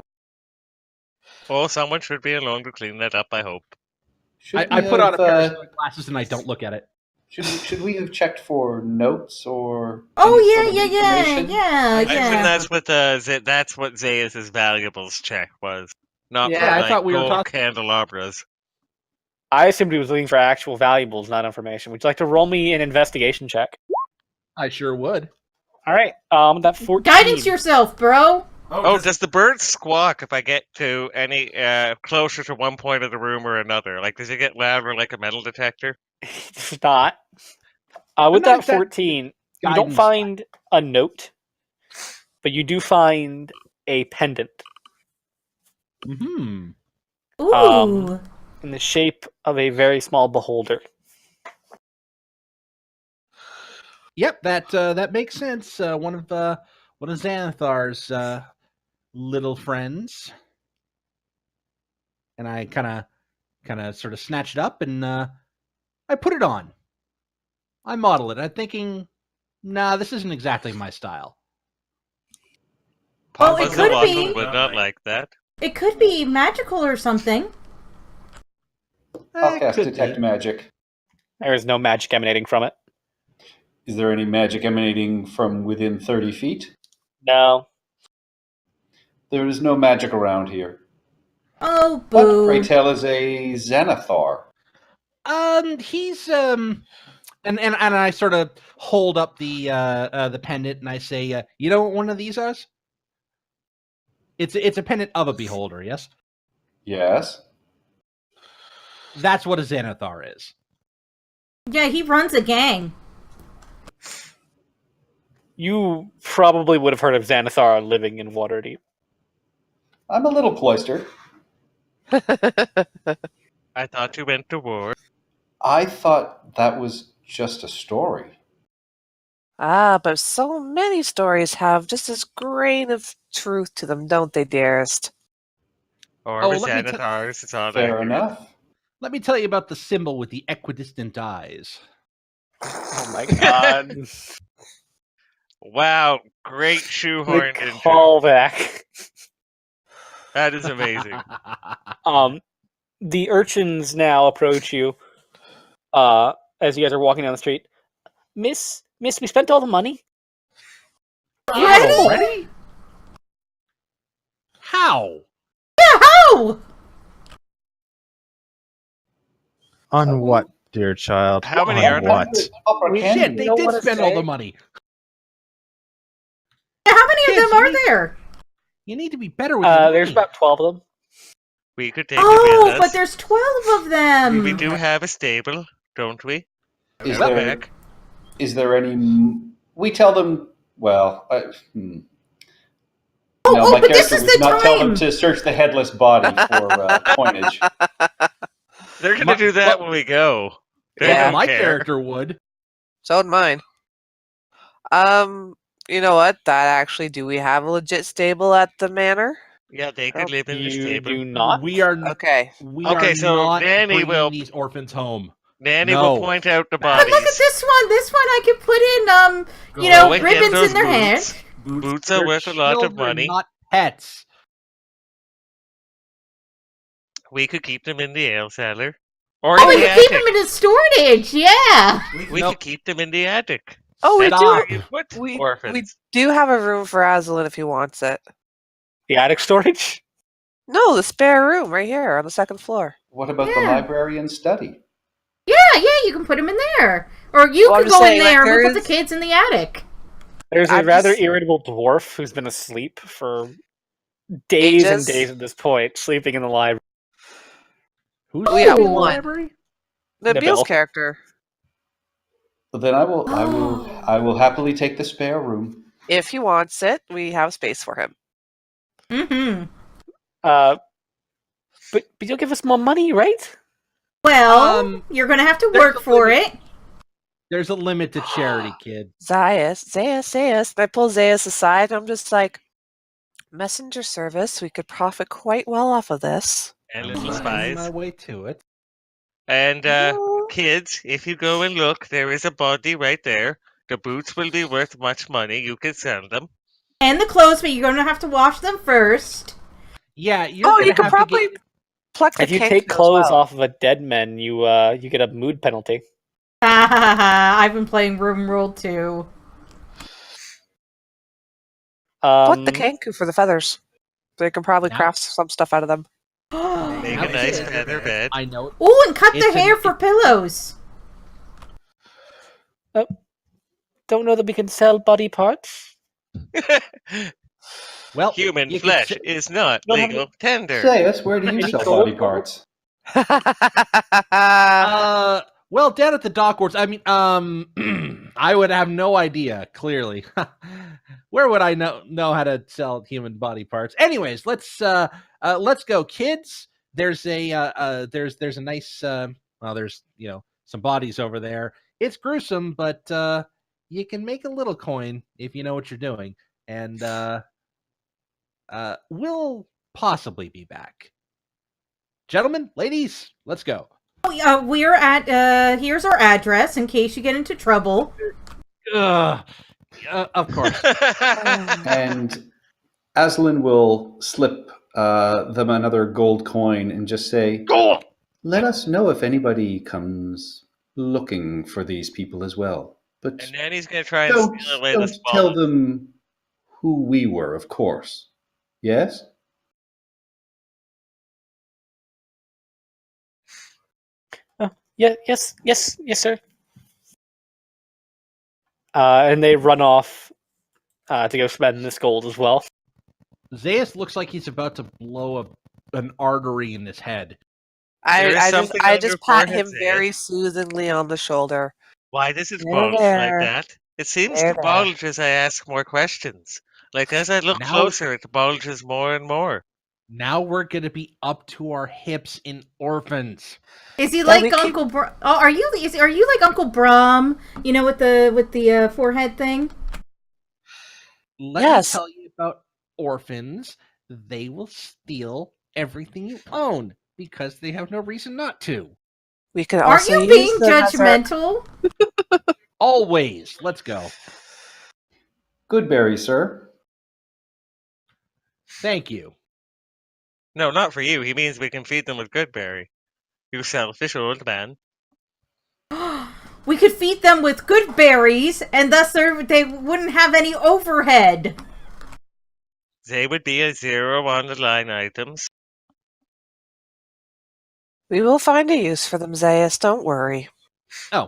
Oh, someone should be along to clean that up, I hope. Should I we put on a have, pair of sunglasses and I don't look at it. Should we have checked for notes or? Oh, any yeah, sort of yeah, yeah, information? yeah, I think yeah. that's what Zayas' valuables check was. Not Yeah, for, I like, thought we were gold talking- candelabras. I assumed he was looking for actual valuables, not information. Would you like to roll me an investigation check? I sure would. All right. That 14. Guidance yourself, bro. Oh, does the bird squawk if I get to any closer to one point of the room or another? Like, does it get louder like a metal detector? It's not. With not that exact- 14, you don't Guidance. find a note, but you do find a pendant Hmm. Ooh. in the shape of a very small beholder. Yep, that makes sense. One of Xanathar's little friends, and I kind of sort of snatch it up and I put it on. I model it. I'm thinking, nah, this isn't exactly my style. Well, it Papa could Zawaka be. would not like that. It could be magical or something. I'll cast Could detect be. magic. There is no magic emanating from it. Is there any magic emanating from within 30 feet? No. There is no magic around here. Oh, What, boo. pray tell, is a Xanathar? He's and I sort of hold up the pendant and I say, you know what one of these is? It's a pendant of a beholder, yes? Yes. That's what a Xanathar is. Yeah, he runs a gang. You probably would have heard of Xanathar living in Waterdeep. I'm a little cloistered. I thought you went to war. I thought that was just a story. But so many stories have just this grain of truth to them, don't they, dearest? Or Oh, with let me Xanathars, it's all Fair accurate. enough. Let me tell you about the symbol with the equidistant eyes. Oh my god. Wow, great The shoehorned intro. callback. That is amazing. The urchins now approach you as you guys are walking down the street. Miss, we spent all the money. Already? Already? How? How? On what, dear child? How many On are there? what? Upper Shit, Canyon. they don't did wanna spend all say. the money. How many Kids, of them are there? You need to be better with your money. There's about 12 of them. We could take them Oh, with but us. there's 12 of them. We do have a stable, don't we? Is Out there back. is there any? We tell them. Well, no, Oh, my but this character is would the not tell them time. to search the headless body for coinage. They're gonna My- do that well- when we go. They Yeah. don't My care. character would. So would mine. You know what? That actually, do we have a legit stable at the manor? Yeah, they could live in the You stable. do not? We are. Okay. We Okay, are so not Nanny bringing will- these orphans home. Nanny No. will point out the But look bodies. at this one. This one I could put in, Go and get ribbons those in their hair. boots. Boots are They're worth a lot of children, money. not pets. We could keep them in the ale cellar. Or Oh, in we the could keep attic. them in the storage. Yeah. We Nope. could keep them in the attic. Oh, we Stop. do. Where you put We orphans. do have a room for Aslan if he wants it. The attic storage? No, the spare room right here on the second floor. What about the Yeah. library and study? Yeah, you can put them in there. Or you Well, I'm could just go saying, in like, there and there we'll put is- the kids in the attic. There's a I'm rather just- irritable dwarf who's been asleep for days and Ages. days at this point, sleeping in the library. Who's We have in the one. library? The Nabil. Beals character. Then I will Oh. I will happily take the spare room. If he wants it, we have space for him. Mm-hmm. But you'll give us more money, right? Well, you're going to have to there's work a for limit. it. There's a limit to charity, kid. Zaius. And I pull Zaius aside and I'm just like, messenger service, we could profit quite well off of this. And I'm little working spies. my way to it. And No. kids, if you go and look, there is a body right there. The boots will be worth much money. You can sell them. And the clothes, but you're going to have to wash them first. Yeah, you're Oh, gonna you could have probably to get. pluck the If you kangaroo take as clothes well. off of a dead man, you get a mood penalty. Ha ha ha ha. I've been playing Room World too. Pluck the kanku for the feathers. They can probably Now- craft some stuff out of them. Make Now a nice it's- feather bed. I know. Oh, and cut the It's hair an- for pillows. Don't know that we can sell body parts. Well, Human you could flesh say- is not Don't have legal tender. Say us, where do you Any sell gold? body parts? Well, down at the dockward. I mean, I would have no idea. Clearly, where would I know how to sell human body parts? Anyways, let's go, kids. There's a there's a nice well, there's some bodies over there. It's gruesome, but you can make a little coin if you know what you're doing, and we'll possibly be back. Gentlemen, ladies, let's go. We're at, here's our address in case you get into trouble. Of course. And Aslan will slip them another gold coin and just say, let us know if anybody comes looking for these people as well. But And Nanny's gonna try and don't, steal away the don't tell small. them who we were, of course. Yes? Yes, sir. And they run off to go spend this gold as well. Zaius looks like he's about to blow an artery in his head. There is I something on just your pat forehead, him Zaius. very soothingly on the shoulder. Why does it There, bulge like there. that? It seems There, to there. bulge as I ask more questions. Like as I look Now- closer, it bulges more and more. Now we're gonna be up to our hips in orphans. Is he Yeah, like we keep- Uncle Brom? Oh, are you like Uncle Brom? With the forehead thing? Let Yes. me tell you about orphans. They will steal everything you own because they have no reason not to. We could Aren't also you use being them as our- judgmental? Always. Let's go. Goodberry, sir. Thank you. No, not for you. He means we can feed them with Goodberry. You selfish old man. We could feed them with good berries, and thus they wouldn't have any overhead. They would be a zero on the line items. We will find a use for them, Zaius. Don't worry. Oh,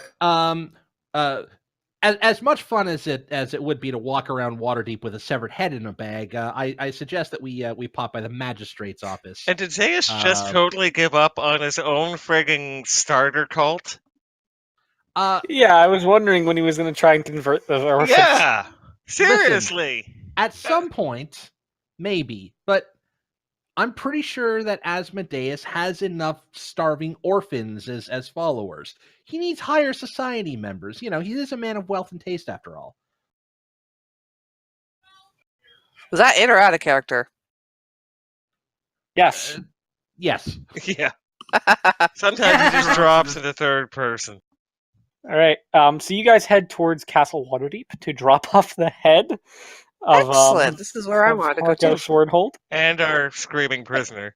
as much fun as it would be to walk around Waterdeep with a severed head in a bag, I suggest that we pop by the magistrate's office. And did Zaius just totally give up on his own frigging starter cult? Yeah, I was wondering when he was going to try and convert the orphans. Yeah, seriously. At some point, maybe, but I'm pretty sure that Asmodeus has enough starving orphans as followers. He needs higher society members. You know, he is a man of wealth and taste, after all. Was that in or out of character? Yes. Yes. Yeah. Sometimes he just drops into third person. All right. So you guys head towards Castle Waterdeep to drop off the head of Excellent. This is where I wanted to go Harko to. Swordhold. And our screaming prisoner.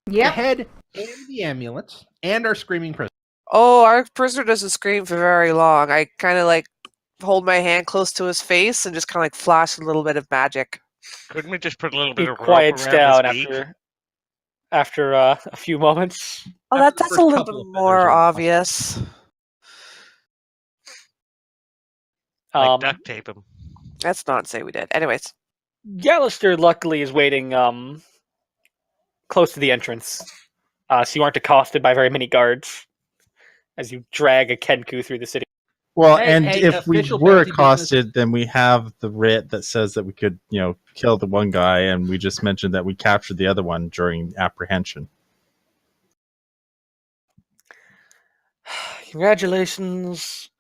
The Yep. head and the amulet and our screaming prisoner. Oh, our prisoner doesn't scream for very long. I kind of like hold my hand close to his face and just kind of like flash a little bit of magic. Couldn't we just put a little He bit of rope quiets around down his beak? after a few moments. Oh, After the that's first a little couple bit of more feathers are obvious. Like duct tape him. Let's not say we did. Anyways. Gallister luckily is waiting close to the entrance, so you aren't accosted by very many guards as you drag a Kenku through the city. Well, Hey, and hey, if we official were bounty accosted, then we have the writ that says that we could, kill the one guy, and we just mentioned that we captured the other one during apprehension. Congratulations,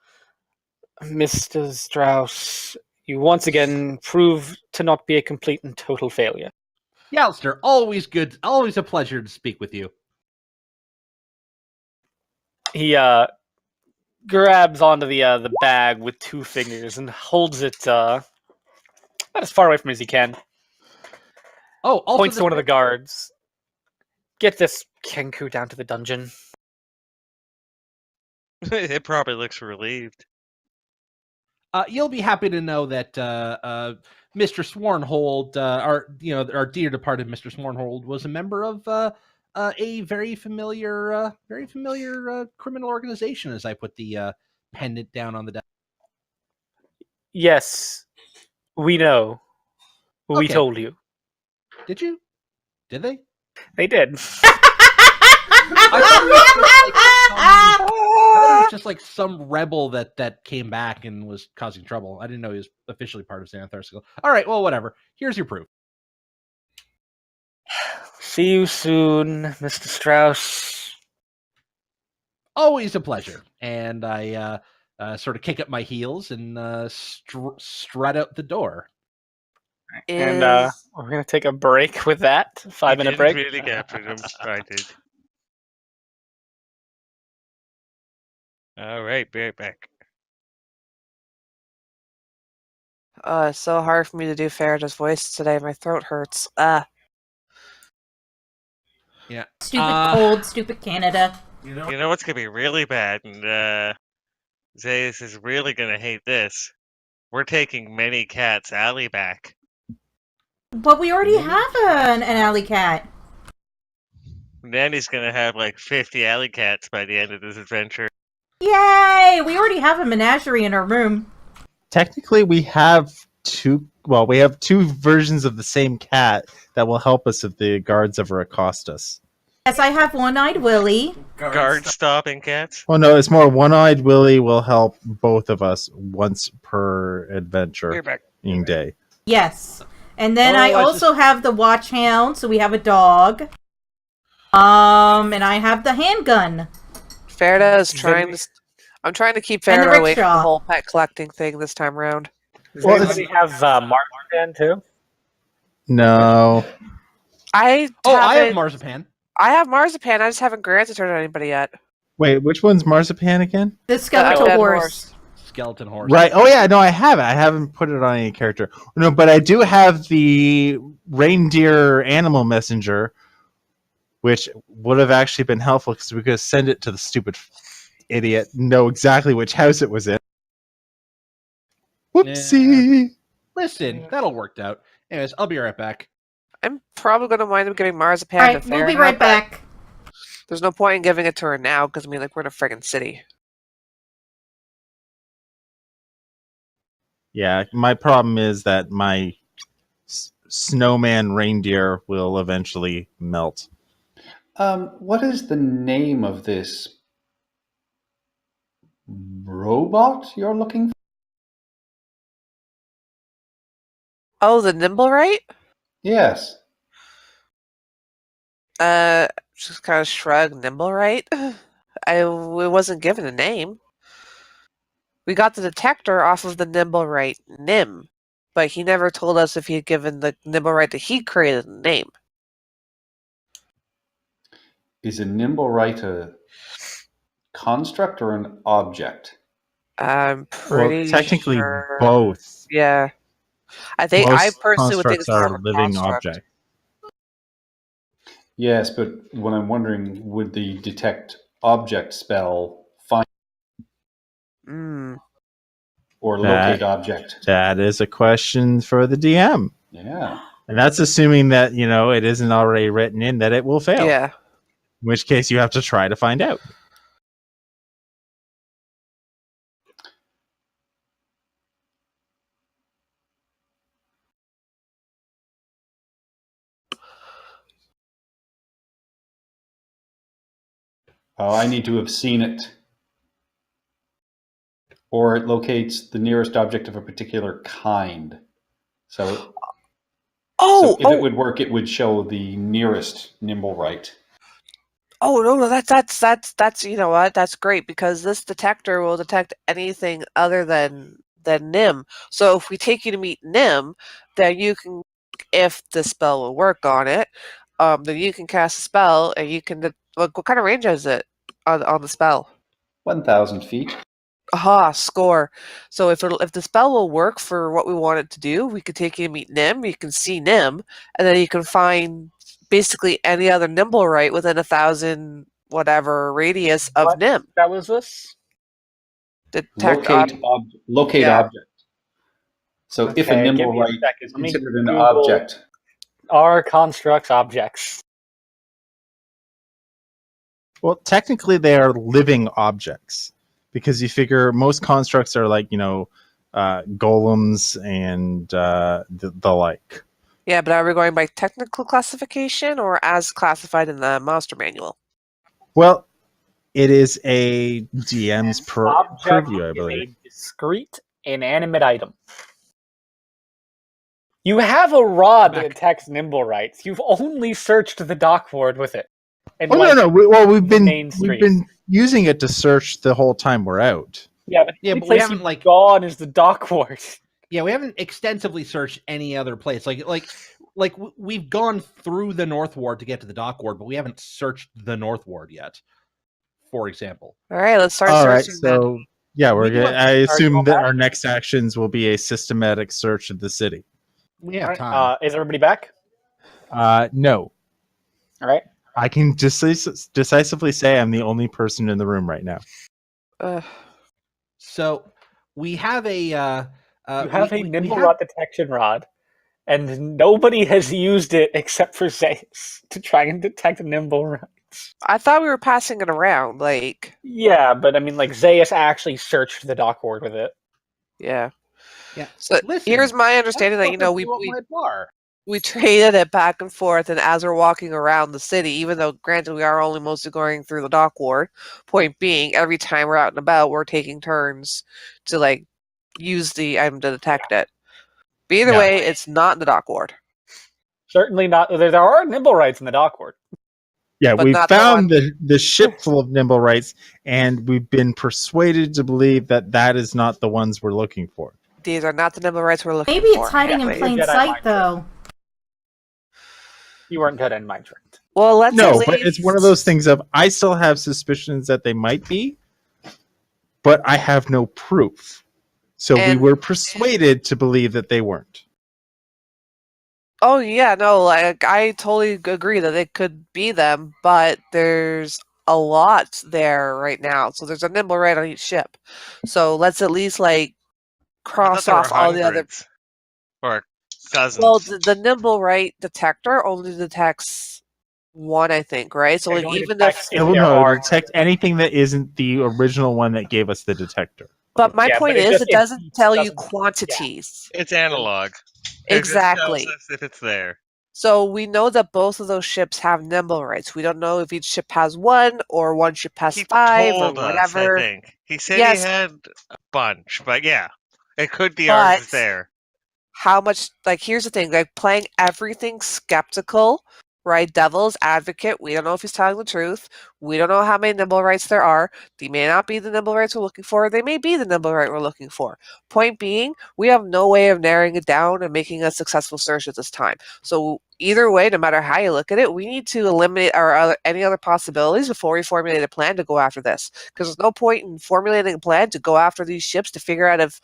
Mr. Strauss. You once again prove to not be a complete and total failure. Yalster, always good. Always a pleasure to speak with you. He grabs onto the bag with two fingers and holds it about as far away from as he can. Oh, also Points to one of the guards. Get this Kenku down to the dungeon. It probably looks relieved. You'll be happy to know that Mr. Swornhold, our dear departed Mr. Swornhold, was a member of a very familiar criminal organization. As I put the pendant down on the desk. Yes, we know. We Okay. told you. Did you? Did they? They did. I thought it was just like some rebel that came back and was causing trouble. I didn't know he was officially part of Xanathar's. All right, well, whatever. Here's your proof. See you soon, Mr. Strauss. Always a pleasure. And I sort of kick up my heels and strut out the door. And we're going to take a break with that. 5-minute break. Really captured him. I did. All right, be right back. It's so hard for me to do Farida's voice today. My throat hurts. Yeah. Stupid cold, stupid Canada. You know what's gonna be really bad, and Zaius is really gonna hate this. We're taking Many Cat's alley back. But we already have an alley cat. Nanny's gonna have like 50 alley cats by the end of this adventure. Yay! We already have a menagerie in our room. Technically, we have two versions of the same cat that will help us if the guards ever accost us. Yes, I have One-Eyed Willie. Guard stopping cats? Oh no, it's more One-Eyed Willie will help both of us once per adventure day. Yes. And then Oh, I I also have the Watch Hound, so we have a dog. And I have the handgun. Farida is trying to. I'm trying to keep And the Farida away from rickshaw. the whole pet collecting thing this time around. Does anybody have Marzipan too? No. I have Marzipan. I have Marzipan. I just haven't granted her to anybody yet. Wait, which one's Marzipan again? The skeletal dead horse. Skeleton horse. Right. Oh yeah, no, I have it. I haven't put it on any character. No, but I do have the reindeer animal messenger, which would have actually been helpful because we could send it to the stupid idiot, know exactly which house it was in. Whoopsie. Listen, that'll work out. Anyways, I'll be right back. I'm probably going to wind up giving Marzipan Alright, to we'll be Farida, right but back. There's no point in giving it to her now because, I mean, like, we're in a friggin' city. Yeah, my problem is that my snowman reindeer will eventually melt. What is the name of this robot you're looking for? Oh, the Nimblewright? Yes. Just kind of shrug. Nimblewright? It wasn't given a name. We got the detector off of the Nimblewright Nim, but he never told us if he had given the Nimblewright that he created a name. Is a Nimblewright a construct or an object? I'm pretty technically sure. both. Yeah. I think I Most personally would think constructs it's more are of a living construct. objects. Yes, but what I'm wondering, would the detect object spell find Mm. or locate object? That is a question for the DM. Yeah. And that's assuming that, it isn't already written in that it will fail. Yeah. In which case you have to try to find out. Oh, I need to have seen it. Or it locates the nearest object of a particular kind. So if it would work, it would show the nearest Nimblewright. Oh no, that's you know what? That's great because this detector will detect anything other than Nim. So if we take you to meet Nim, then you can, if the spell will work on it, then you can cast a spell and you can. What kind of range is it on the spell? 1,000 feet. Aha, score. So if the spell will work for what we want it to do, we could take you to meet Nim. You can see Nim, and then you can find basically any other Nimblewright within 1,000 whatever radius of What Nim. That was this? Detect Locate Yeah. object. So if a Okay, give me a Nimblewright second. is Let me considered an Google- object, Are constructs objects? Well, technically they are living objects because you figure most constructs are like, golems and the like. Yeah, but are we going by technical classification or as classified in the monster manual? Well, it is a DM's Object purview, I is believe. a discrete, inanimate item. You have a rod that detects Nimblewrights. You've only searched the dockboard with it. And No. We've been Main Street. using it to search the whole time we're out. Yeah, but the Yeah, only but we place haven't, you've gone is the dockboard. Yeah, we haven't extensively searched any other place. Like we've gone through the North Ward to get to the Dock Ward, but we haven't searched the North Ward yet. For example. All right, let's start All right, searching so yeah, we're We do good. have- I assume that our next actions will be a systematic search of the city. We have All right, time. is everybody back? No, All right. I can decisively say I'm the only person in the room right now. then. So we have a You have a we nimble have- rod detection rod, and nobody has used it except for Zeus to try and detect nimble rods. I thought we were passing it around, like, Yeah, but I mean, like, Zeus actually searched the dockboard with it. yeah. Yeah. So Listen, here's my understanding that, we traded it back and forth, and as we're walking around the city, even though granted we are only mostly going through the dock ward, point being, every time we're out and about, we're taking turns to like use the item to detect it. But either Yeah. way, it's not in the dock ward. Certainly not. There are nimble rights in the dockboard. Yeah, But we not the found one- the ship full of nimble rights, and we've been persuaded to believe that is not the ones we're looking for. These are not the nimble rights we're looking Maybe for. it's hiding in Yeah, plain Jedi sight, mind though. You weren't dead in mind tricked. Well, let's No, at but it's one of those things of I still have suspicions that they might be, but I have no proof. So we And- were persuaded to believe that they weren't. Oh yeah, no, like I totally agree that it could be them, but there's a lot there right now. So there's a nimble right on each ship. So let's at least like I thought cross there were off all the other. hundreds. Or dozens. Well, the nimble right detector only detects one, I think, right? So They're like going to even detect if if Well, there no, are. detect anything that isn't the original one that gave us the detector. but my Yeah, point but it is just it doesn't tell you doesn't. Yeah. quantities. It's analog. It just tells Exactly. us if it's there. So we know that both of those ships have nimble rights. We don't know if each ship has one or one ship has He 5 or told us, I whatever. think. He said he Yes, had a bunch, but yeah. It could be ours but is there. how much, like, here's the thing, like, playing everything skeptical, right? Devil's advocate. We don't know if he's telling the truth. We don't know how many nimble rights there are. They may not be the nimble rights we're looking for. They may be the nimble right we're looking for. Point being, we have no way of narrowing it down and making a successful search at this time. So either way, no matter how you look at it, we need to eliminate any other possibilities before we formulate a plan to go after this. Because there's no point in formulating a plan to go after these ships to figure out if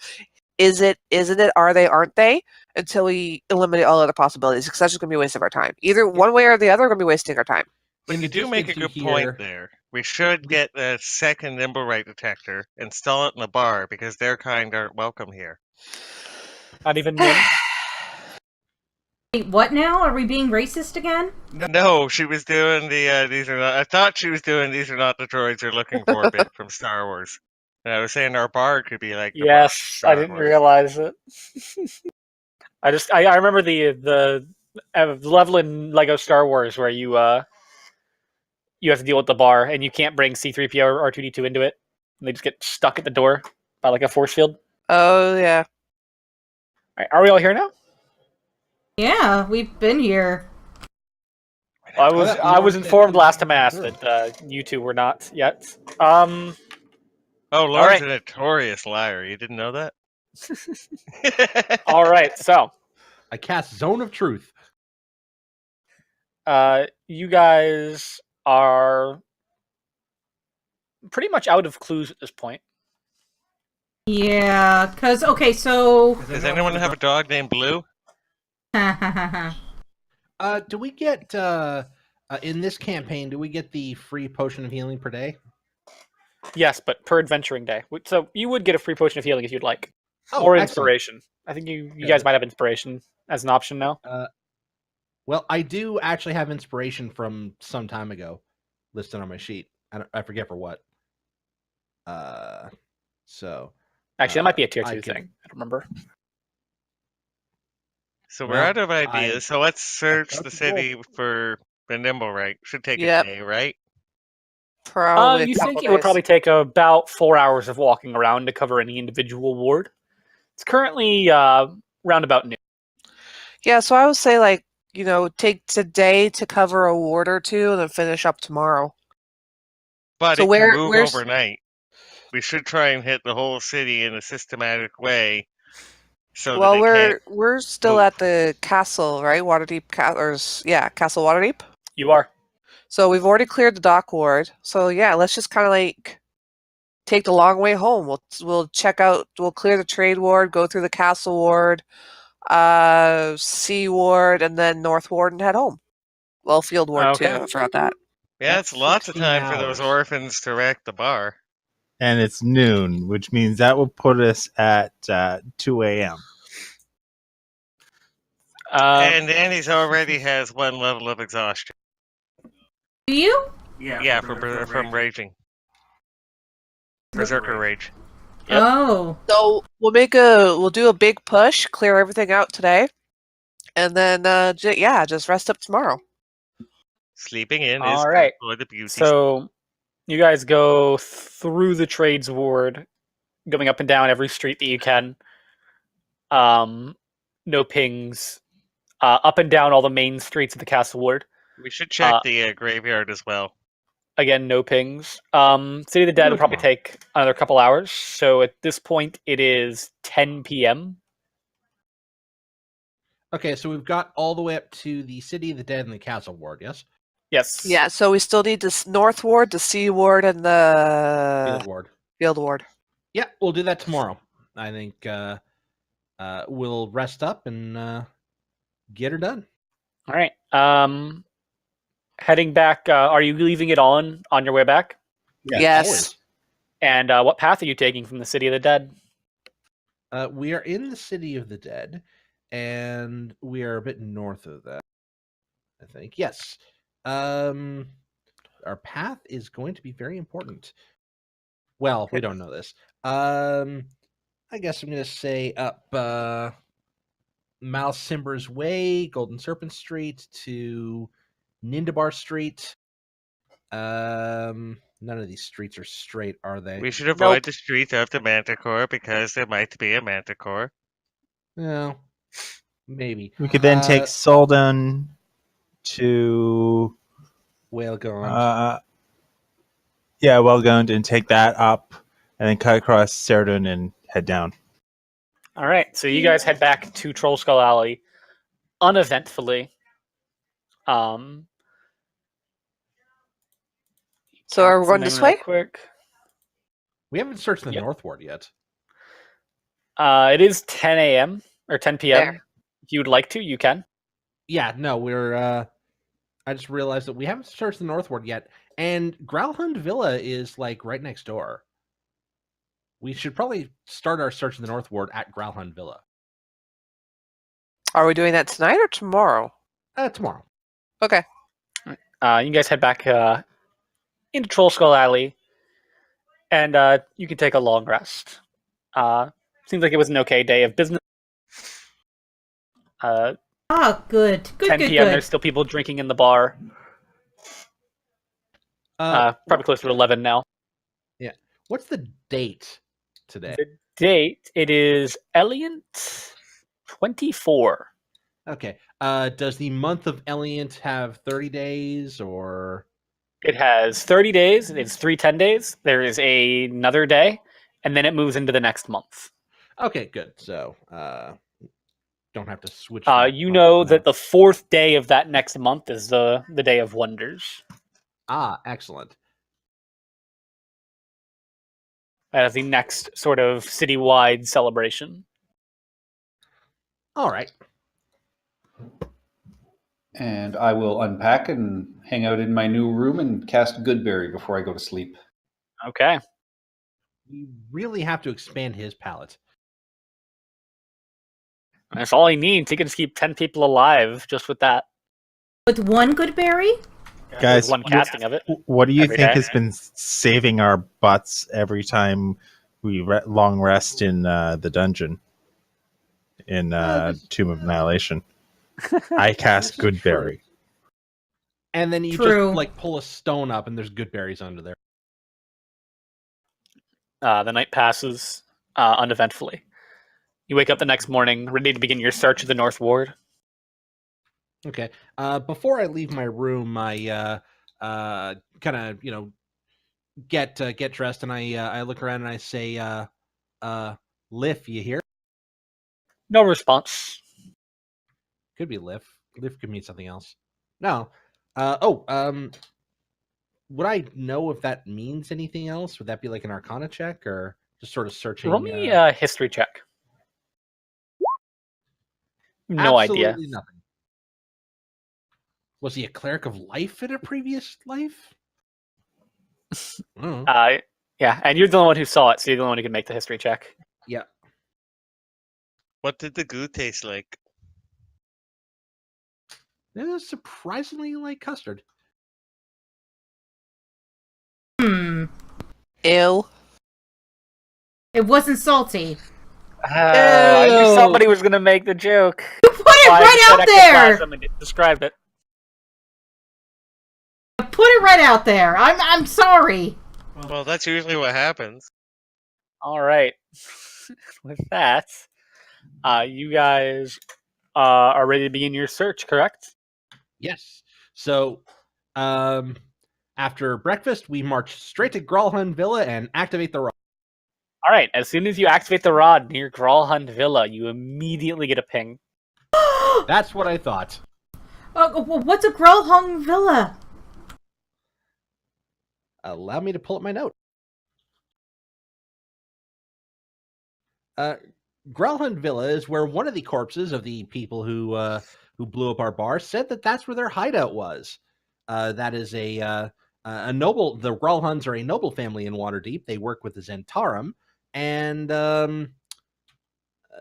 isn't it, are they, aren't they, until we eliminate all other possibilities, because that's just going to be a waste of our time. Either one way or the other, we're going to be wasting our time. But In you do make a addition to good point here- there. We should get a second nimble right detector, install it in the bar, because their kind aren't welcome here. Not even Nim. Wait, what now? Are we being racist again? No, she was doing the these are not. I thought she was doing these are not the droids you're looking for bit from Star Wars. And I was saying our bar could be like the bar from Yes, Star I didn't Wars. realize it. I remember the level in Lego Star Wars where you have to deal with the bar and you can't bring C-3PO or R2-D2 into it, and they just get stuck at the door by like a force field. Oh yeah. All right, are we all here now? Yeah, we've been here. I Oh, was yeah, we I was weren't informed actually last time I asked through. that you two were not yet. Oh, Lauren's right. a notorious liar. You didn't know that? All right. So, I cast Zone of Truth. you guys are pretty much out of clues at this point. Yeah, because, okay, so... Does anyone have a dog named Blue? Do we get in this campaign? Do we get the free potion of healing per day? Yes, but per adventuring day. So you would get a free potion of healing if you'd like, Oh, or excellent. inspiration. I think you guys might have inspiration as an option now. Well, I do actually have inspiration from some time ago listed on my sheet. I forget for what. So Actually, that might be a tier I 2 could- thing. I don't remember. So we're Well, out of ideas. So let's search got the the city for the nimble right. Should take Yep. a day, right? Probably. You a couple think it would days. probably take about 4 hours of walking around to cover any individual ward. It's currently round about noon. Yeah, so I would say, like, take today to cover a ward or two, and then finish up tomorrow. But So it where- can move where's- overnight. We should try and hit the whole city in a systematic way. So Well, that they can't we're still move. at the castle, right? Waterdeep, Castle Waterdeep. You are. So we've already cleared the dock ward. So yeah, let's just kind of like take the long way home. We'll check out. We'll clear the trade ward, go through the castle ward, sea ward, and then north ward, and head home. Well, field ward too. Okay. I forgot that. Yeah, That's it's lots of 16 time for those hours. orphans to wreck the bar. And it's noon, which means that will put us at 2 a.m. And Annie's already has one level of exhaustion. Do you? Yeah, from raging. Berserker rage. Yep. Oh. So we'll do a big push, clear everything out today, and then just rest up tomorrow. Sleeping in is All good right. for the beauty. So you guys go through the trades ward, going up and down every street that you can. No pings. Up and down all the main streets of the castle ward. We should check the graveyard as well. Again, no pings. City of the Dead will probably take another couple hours. So at this point, it is 10 p.m. Okay, so we've got all the way up to the City of the Dead and the Castle Ward, yes? Yes. Yeah, so we still need this north ward, the sea ward, and the Field Ward. field ward. Yeah, we'll do that tomorrow. I think we'll rest up and get her done. All right. Heading back. Are you leaving it on your way back? Yeah, Yes. always. And what path are you taking from the City of the Dead? We are in the City of the Dead, and we are a bit north of that, I think. Yes. Our path is going to be very important. Well, we don't know this. I guess I'm going to say up Mal Simber's Way, Golden Serpent Street to Nindabar Street. None of these streets are straight, are they? We should avoid the streets of the Manticore because there might be a Manticore. No, maybe. We could then take Soldan to Whalegond. Wellgond, and take that up, and then cut across Cerdun and head down. All right, so you guys head back to Troll Skull Alley uneventfully. So are we going this way? Quick. We haven't searched the Yep. North Ward yet. It is 10 a.m. or 10 p.m. There. If you would like to, you can. Yeah, no, we're. I just realized that we haven't searched the North Ward yet, and Growlhund Villa is like right next door. We should probably start our search in the North Ward at Growlhund Villa. Are we doing that tonight or tomorrow? Tomorrow. Okay. You guys head back into Troll Skull Alley, and you can take a long rest. Seems like it was an okay day of business. Good. 10 p.m. There's still people drinking in the bar. Probably close to 11 now. Yeah. What's the date today? The date, it is Eliant 24. Okay. Does the month of Eliant have 30 days or? It has 30 days. It's 3 10 days. There is another day, and then it moves into the next month. Okay, good. So, don't have to switch. You know that the 4th day of that next month is the Day of Wonders. Excellent. That is the next sort of citywide celebration. All right. And I will unpack and hang out in my new room and cast Goodberry before I go to sleep. Okay. We really have to expand his palette. That's all he needs. He can just keep 10 people alive just with that. With one good berry? Guys, With one casting of it. What do you Every think day. has been saving our butts every time we long rest in the dungeon in Tomb of Annihilation? I cast Goodberry. And then you True. just like pull a stone up and there's good berries under there. The night passes uneventfully. You wake up the next morning, ready to begin your search of the North Ward. Okay. Before I leave my room, I kind of get dressed and I look around and I say, Liff, you here? No response. Could be Liff. Liff could mean something else. No. Would I know if that means anything else? Would that be like an Arcana check or just sort of searching? Roll me a history check. No idea. Absolutely nothing. Was he a cleric of life in a previous life? Yeah, and you're the only one who saw it, so you're the only one who can make the history check. Yeah. What did the goo taste like? It was surprisingly like custard. Ew. It wasn't salty. I knew somebody was going to make the joke. You put it right out there. And described it. Put it right out there. I'm sorry. Well, that's usually what happens. All right. With that, you guys are ready to begin your search, correct? Yes. So, after breakfast, we march straight to Gralhund Villa and activate the rod. All right. As soon as you activate the rod near Gralhund Villa, you immediately get a ping. That's what I thought. What's a Gralhung Villa? Allow me to pull up my note. Gralhund Villa is where one of the corpses of the people who blew up our bar said that that's where their hideout was. That is a noble. The Gralhunds are a noble family in Waterdeep. They work with the Zentarum, and let's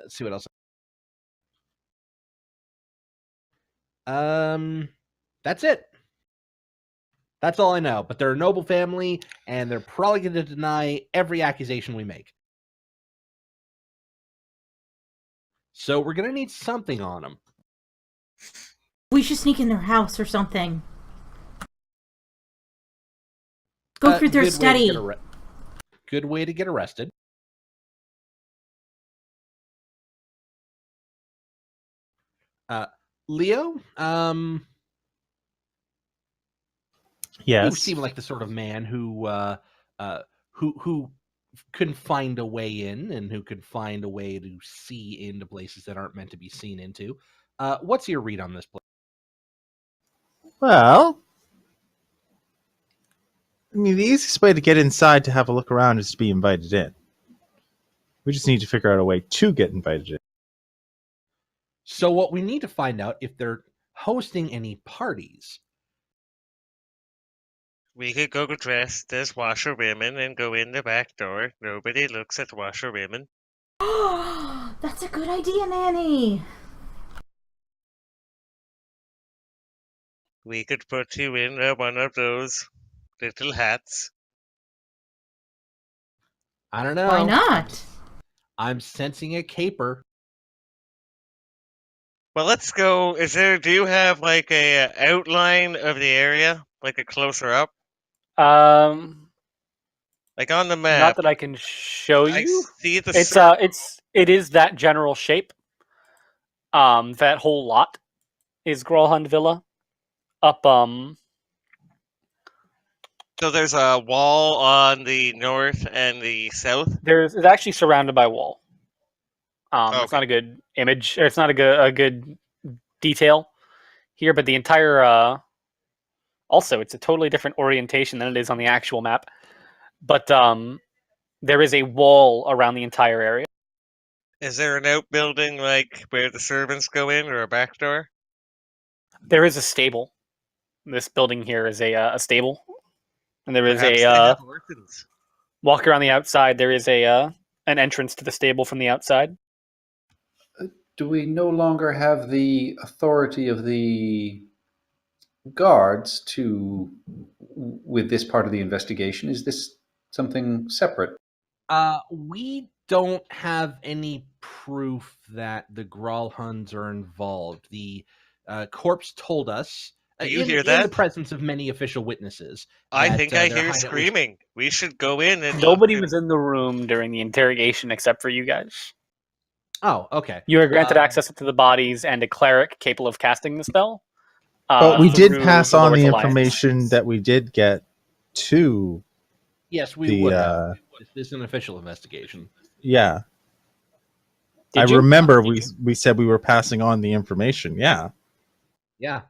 see what else. That's it. That's all I know. But they're a noble family, and they're probably going to deny every accusation we make. So we're going to need something on them. We should sneak in their house or something. Go through their study. Good way to get arrested. Leo, Yes. you seem like the sort of man who can find a way in and who can find a way to see into places that aren't meant to be seen into. What's your read on this place? Well, I mean, the easiest way to get inside to have a look around is to be invited in. We just need to figure out a way to get invited in. So what we need to find out if they're hosting any parties. We could go dressed as washerwomen and go in the back door. Nobody looks at washerwomen. That's a good idea, Nanny. We could put you in one of those little hats. I don't know. Why not? I'm sensing a caper. Well, let's go. Do you have like a outline of the area, like a closer up, Um, like on the not map? that I can show I you. see the It is that general shape. That whole lot is Grolhund Villa. Up So there's a wall on the north and the south. it's actually surrounded by a wall. It's Okay. not a good image, or it's not a good detail here, but the entire also it's a totally different orientation than it is on the actual map. But there is a wall around the entire area. Is there an outbuilding like where the servants go in, or a back door? There is a stable. This building here is a stable, and there is Perhaps they a have orphans. walk around the outside. There is an entrance to the stable from the outside. Do we no longer have the authority of the guards with this part of the investigation? Is this something separate? We don't have any proof that the Gralhuns are involved. The corpse told us, Do you in hear that? the presence of many official witnesses, I that, think I their hear hideout was- screaming. We should go in and Nobody look. was in the room during the interrogation except for you guys. Oh, okay. You are granted access to the bodies and a cleric capable of casting the spell. But we did through pass on Lord's the Alliance. information that we did get to Yes, we the. would have. This is an official investigation. Yeah. Did I you? remember we said we were passing on the information. Yeah. Yeah.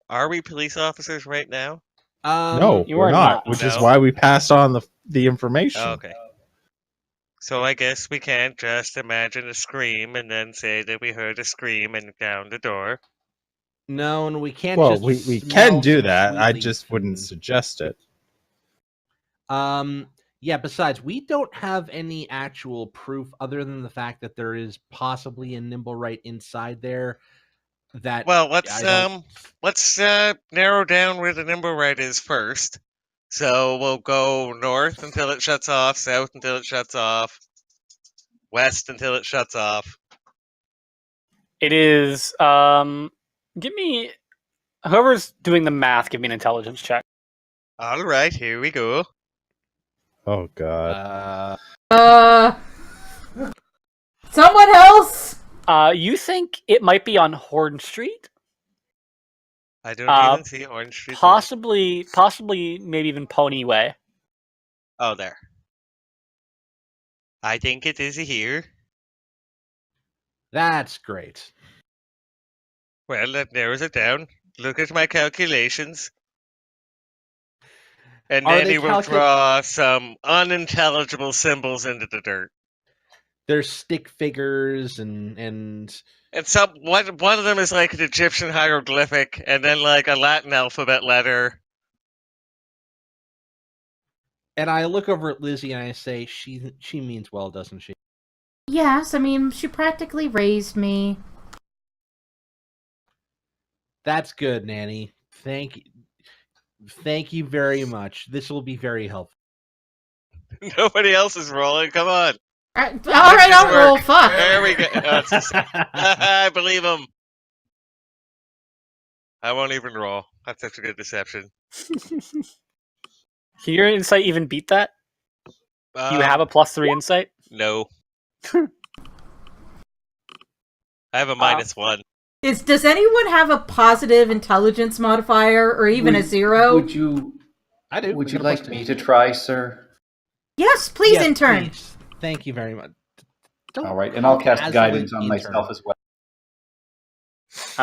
Are we police officers right now? No, You we're are not, not. which is No. why we passed on the information. Oh, okay. So I guess we can't just imagine a scream and then say that we heard a scream and down the door. No, and we can't Well, just we smell can do some that. I sweet just leaf wouldn't and- suggest it. Yeah, besides, we don't have any actual proof other than the fact that there is possibly a Nimblewright inside there. That Well, I let's narrow down where the Nimblewright is first. So we'll go north until it shuts off, south until it shuts off, west until it shuts off. It is. Give me. Whoever's doing the math, give me an intelligence check. All right, here we go. Oh God. Someone else? You think it might be on Horn Street? I don't even see Orange Street. Possibly, maybe even Pony Way. Oh, there. I think it is here. That's great. Well, that narrows it down. Look at my calculations. And Are then they he will draw some unintelligible symbols into the dirt. There's stick figures and And one of them is like an Egyptian hieroglyphic, and then like a Latin alphabet letter. and I look over at Lizzie and I say, she means well, doesn't she? Yes, I mean, she practically raised me. That's good, Nanny. Thank you. Thank you very much. This will be very helpful. Nobody else is rolling. Come on. All right, I'll roll. Fuck. There we go. I believe him. I won't even roll. That's such a good deception. Can your insight even beat that? Do you have a +3 insight? No. I have a -1. Does anyone have a positive intelligence modifier or even a 0? Would you? I do. Would I you got a like +2. me to try, sir? Yes, please, Yes, intern. please. Thank you very much. Don't All right, and I'll cast Aslan guidance on intern. myself as well.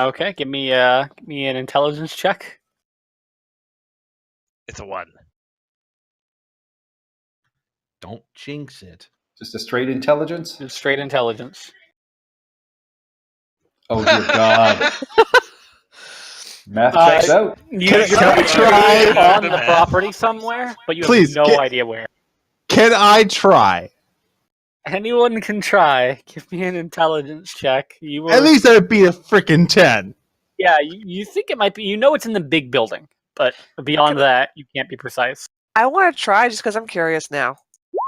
Okay, give me an intelligence check. It's a 1. Don't jinx it. Just a straight intelligence. Just straight intelligence. Oh dear God! Math Uh, checks out. You're Can I try on the the math? property somewhere, but you have Please, no can- idea where. Can I try? Anyone can try. Give me an intelligence check. You were, At least I'd be a freaking 10. yeah. You think it might be. You know it's in the big building, but beyond that, you can't be precise. I want to try just because I'm curious now.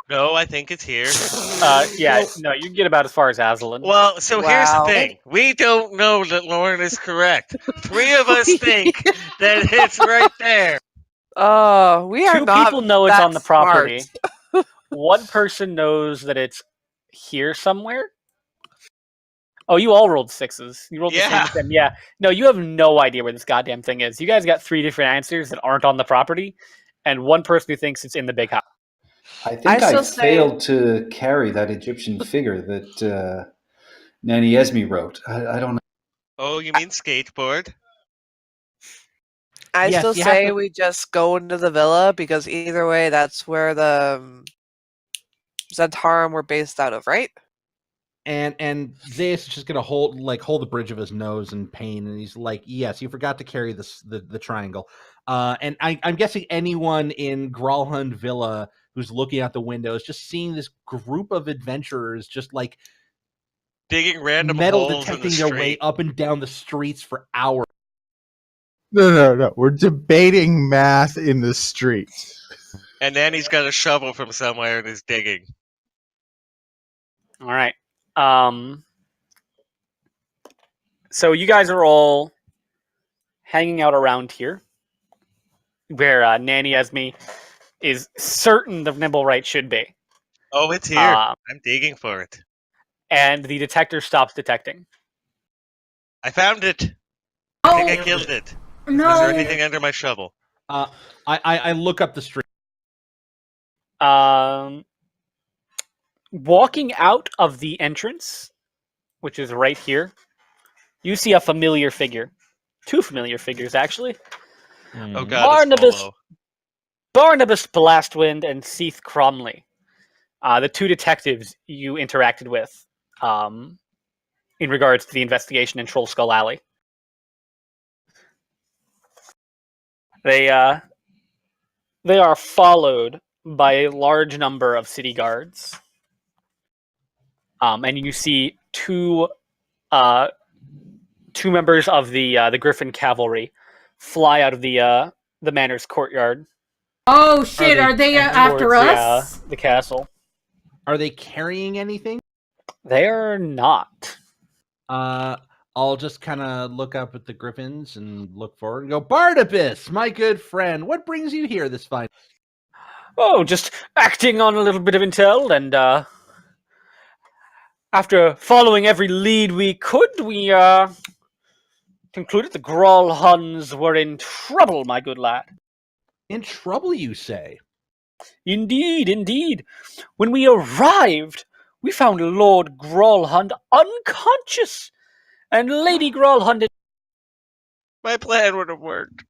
No, I think it's here. Yeah. No, you can get about as far as Aslan. Well, so here's the Wow. thing. We don't know that Lauren is correct. 3 of us think that it's right there. Oh, we are Two not people know it's that on the property. smart. One person knows that it's here somewhere. Oh, you all rolled 6s. You rolled the Yeah. same as them. Yeah. No, you have no idea where this goddamn thing is. You guys got 3 different answers that aren't on the property, and one person who thinks it's in the big house. I think I I, still say- failed to carry that Egyptian figure that Nanny Esme wrote. I don't know. Oh, you mean skateboard? I Yes, still you have say to- we just go into the villa because either way, that's where the Zentarum were based out of, right? And Zeus is just gonna hold the bridge of his nose in pain, and he's like, "Yes, you forgot to carry the triangle." And I'm guessing anyone in Gralhund Villa who's looking out the window is just seeing this group of adventurers just like Digging random metal holes in the detecting their way street. up and down the streets for hours. No. We're debating math in the street. And then he's got a shovel from somewhere and is digging. All right. So you guys are all hanging out around here, where Nanny Esme is certain the Nimblewright should be. Oh, it's here. Um, I'm digging for it. and the detector stops detecting. I found it. I think I Oh, killed it. Is no. there anything under my shovel? I look up the street. Walking out of the entrance, which is right here, you see a familiar figure. 2 familiar figures, actually. Oh god, Barnabas. it's Polo. Barnabas Blastwind and Seath Cromley. The 2 detectives you interacted with in regards to the investigation in Troll Skull Alley. They are followed by a large number of city guards. And you see 2 members of the Griffin Cavalry fly out of the manor's courtyard Oh shit! Are they after towards us? the castle. Are they carrying anything? They are not. I'll just kind of look up at the griffins and look forward and go, Barnabas, my good friend, what brings you here this fine? Oh, just acting on a little bit of intel, and after following every lead we could, we concluded the Grawl Huns were in trouble, my good lad. In trouble, you say? Indeed. When we arrived, we found Lord Gralhund unconscious, and Lady Gralhund. My plan would have worked.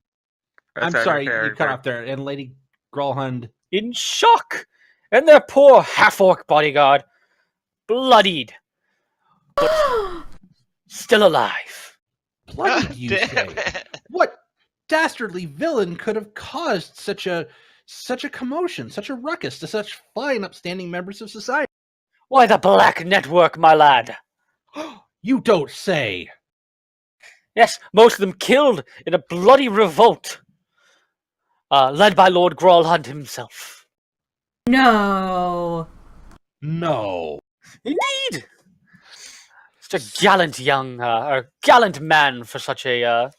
I'm That's sorry, our you cut character. off there. And Lady Gralhund, In shock, and their poor half-orc bodyguard bloodied, but still alive. bloody, you Damn say? it. What dastardly villain could have caused such a commotion, such a ruckus to such fine, upstanding members of society? Why, the Black Network, my lad. You don't say. Yes, most of them killed in a bloody revolt. led by Lord Growlhund himself. No. No. Indeed! Such a gallant gallant man for such a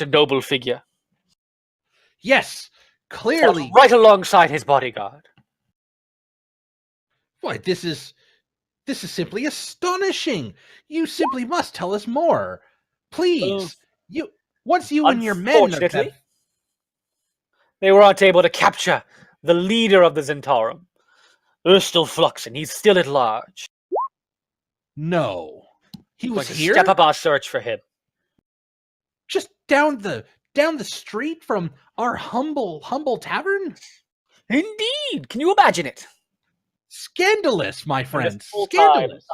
noble figure. Yes, Fought clearly. right alongside his bodyguard. Boy, this is simply astonishing. You simply must tell us more. Please. Once you and your men Unfortunately, they were not able to capture the leader of the Zentarum. There's still Fluxen. He's still at large. No. He Going was to here? step up our search for him. Just down the street from our humble tavern? Indeed! Can you imagine it? Scandalous, my And friend. this whole time, Scandalous.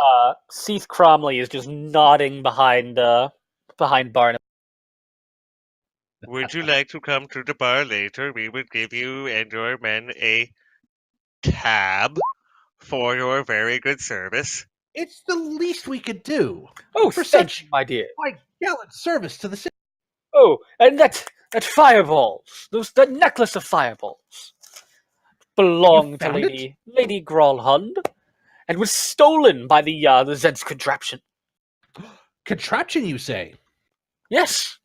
Seath Cromley is just nodding behind Barnum. Would you like to come to the bar later? We would give you and your men a tab for your very good service. It's the least we could do. Oh, For thank such you, my dear. gallant service to the city. Oh, and that fireballs, that necklace of fireballs, belonged to found it? Lady Grolhund, and was stolen by the Zed's contraption. Contraption, you say? Yes.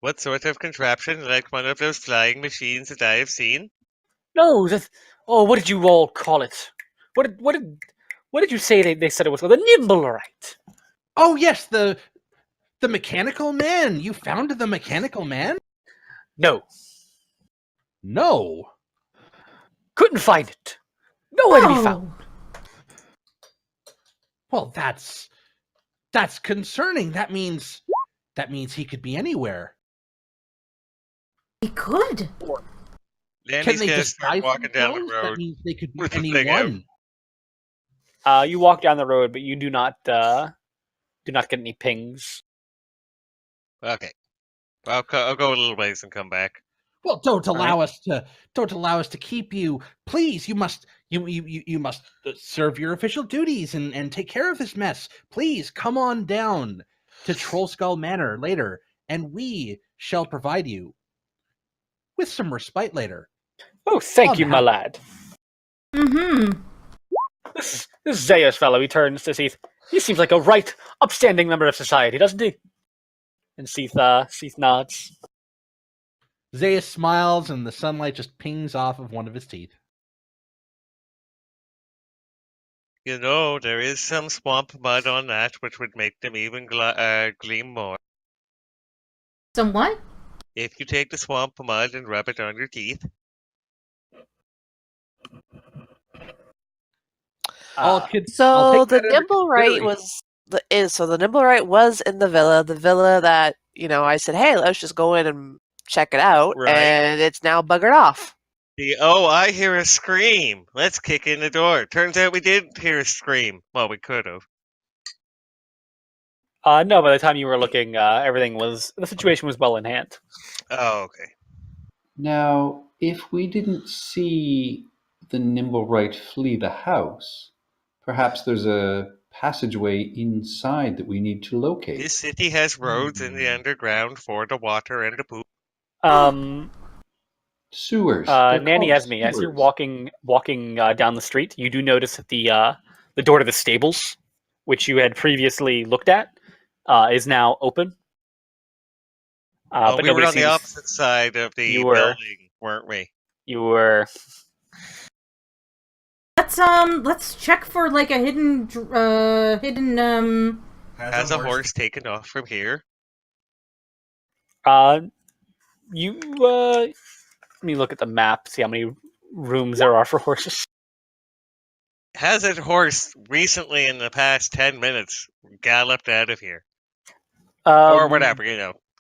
What sort of contraption? Like one of those flying machines that I have seen? No, what did you all call it? What did you say they said it was called? The Nimblerite. Oh yes, the mechanical man. You found the mechanical man? No, No. couldn't find it. Nowhere to be found. Well, that's concerning. That means he could be anywhere. He could. Then Can he's they gonna disguise start walking down the themselves? That road. means they could be with the thing out. anyone. You walk down the road, but you do not get any pings. Okay. I'll go a little ways and come back. Well, don't allow us to keep you. Please, you must serve your official duties and take care of this mess. Please come on down to Trollskull Manor later, and we shall provide you with some respite later. Oh, thank you, my lad. Mm-hmm. This Zayas fellow, he turns to Seath. He seems like a right, upstanding member of society, doesn't he? And Seath nods. Zayas smiles, and the sunlight just pings off of one of his teeth. You know, there is some swamp mud on that, which would make them even gleam more. Some what? If you take the swamp mud and rub it on your teeth. So the Nimblewright was in the villa. The villa that I said, hey, let's just go in and check it out, Right. and it's now buggered off. I hear a scream. Let's kick in the door. Turns out we did hear a scream. Well, we could have. No, by the time you were looking, the situation was well in hand. Oh, okay. Now, if we didn't see the Nimblewright flee the house, perhaps there's a passageway inside that we need to locate. This city has roads in the underground for the water and the poop. Sewers. Nanny Esme, as you're walking down the street, you do notice that the door to the stables, which you had previously looked at, is now open. But we were on seems... the opposite side of the building, weren't we? You were. Let's check for like a hidden. Has a horse taken off from here? Let me look at the map, see how many rooms there are for horses. Has a horse recently, in the past 10 minutes, galloped out of here? Or whatever,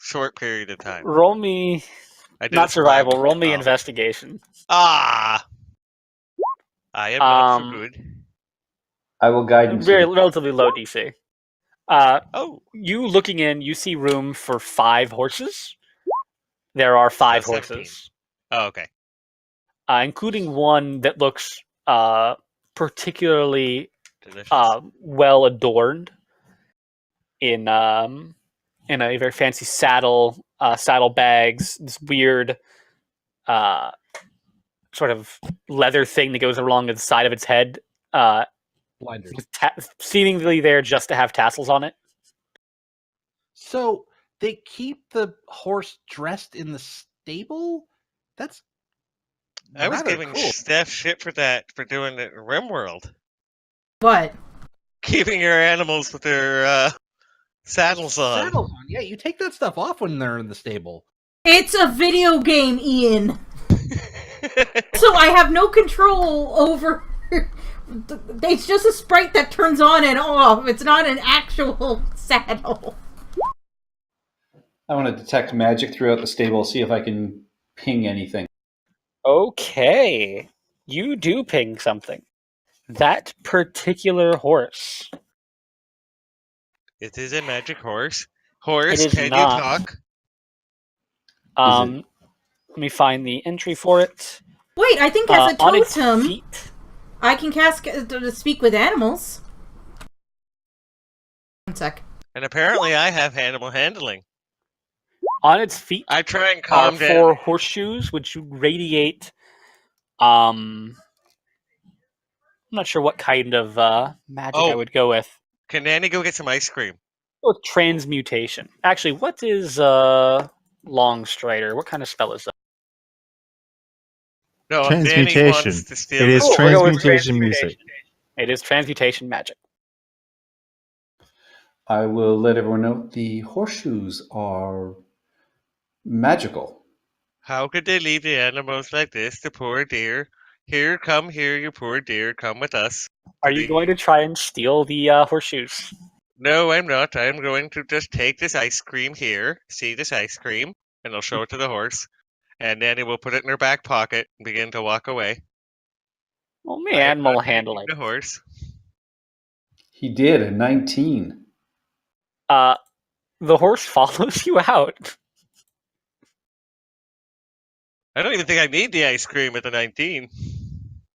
short period of time. Roll me, not survival, roll me investigation. I am not so good. I will guide you. Relatively low DC. You looking in, you see room for 5 horses. There are 5 horses. Oh, okay. Including one that looks particularly well adorned in a very fancy saddle saddlebags, this weird sort of leather thing that goes along the side of its head, Blinders. seemingly there just to have tassels on it. So they keep the horse dressed in the stable? That's I was rather giving cool. Steph shit for that, for doing it in RimWorld. What? Keeping your animals with their saddles on. Saddles on. Yeah, you take that stuff off when they're in the stable. It's a video game, Ian. So I have no control over. It's just a sprite that turns on and off. It's not an actual saddle. I want to detect magic throughout the stable, see if I can ping anything. Okay, you do ping something. That particular horse. It is a magic horse. Horse, It is can not. you talk? Let me find the entry for it. Wait, I think as a On its totem, feet, I can cast to speak with animals. 1 sec. And apparently I have animal handling. on its feet I try and are calm down. 4 horseshoes, which radiate. I'm not sure what kind of magic I would go with. Can Nanny go get some ice cream? With transmutation. Actually, what is Longstrider? What kind of spell is that? No, Transmutation. Danny wants to steal It is the- we'll go with transmutation music. It is transmutation magic. I will let everyone know the horseshoes are magical. How could they leave the animals like this? The poor dear. Here, come here, you poor dear. Come with us. Are you going to try and steal the horseshoes? No, I'm not. I'm going to just take this ice cream here. See this ice cream? And I'll show it to the horse. And Nanny will put it in her back pocket and begin to walk away. Only I am animal not taking handling. The horse. He did a 19. The horse follows you out. I don't even think I need the ice cream at the 19.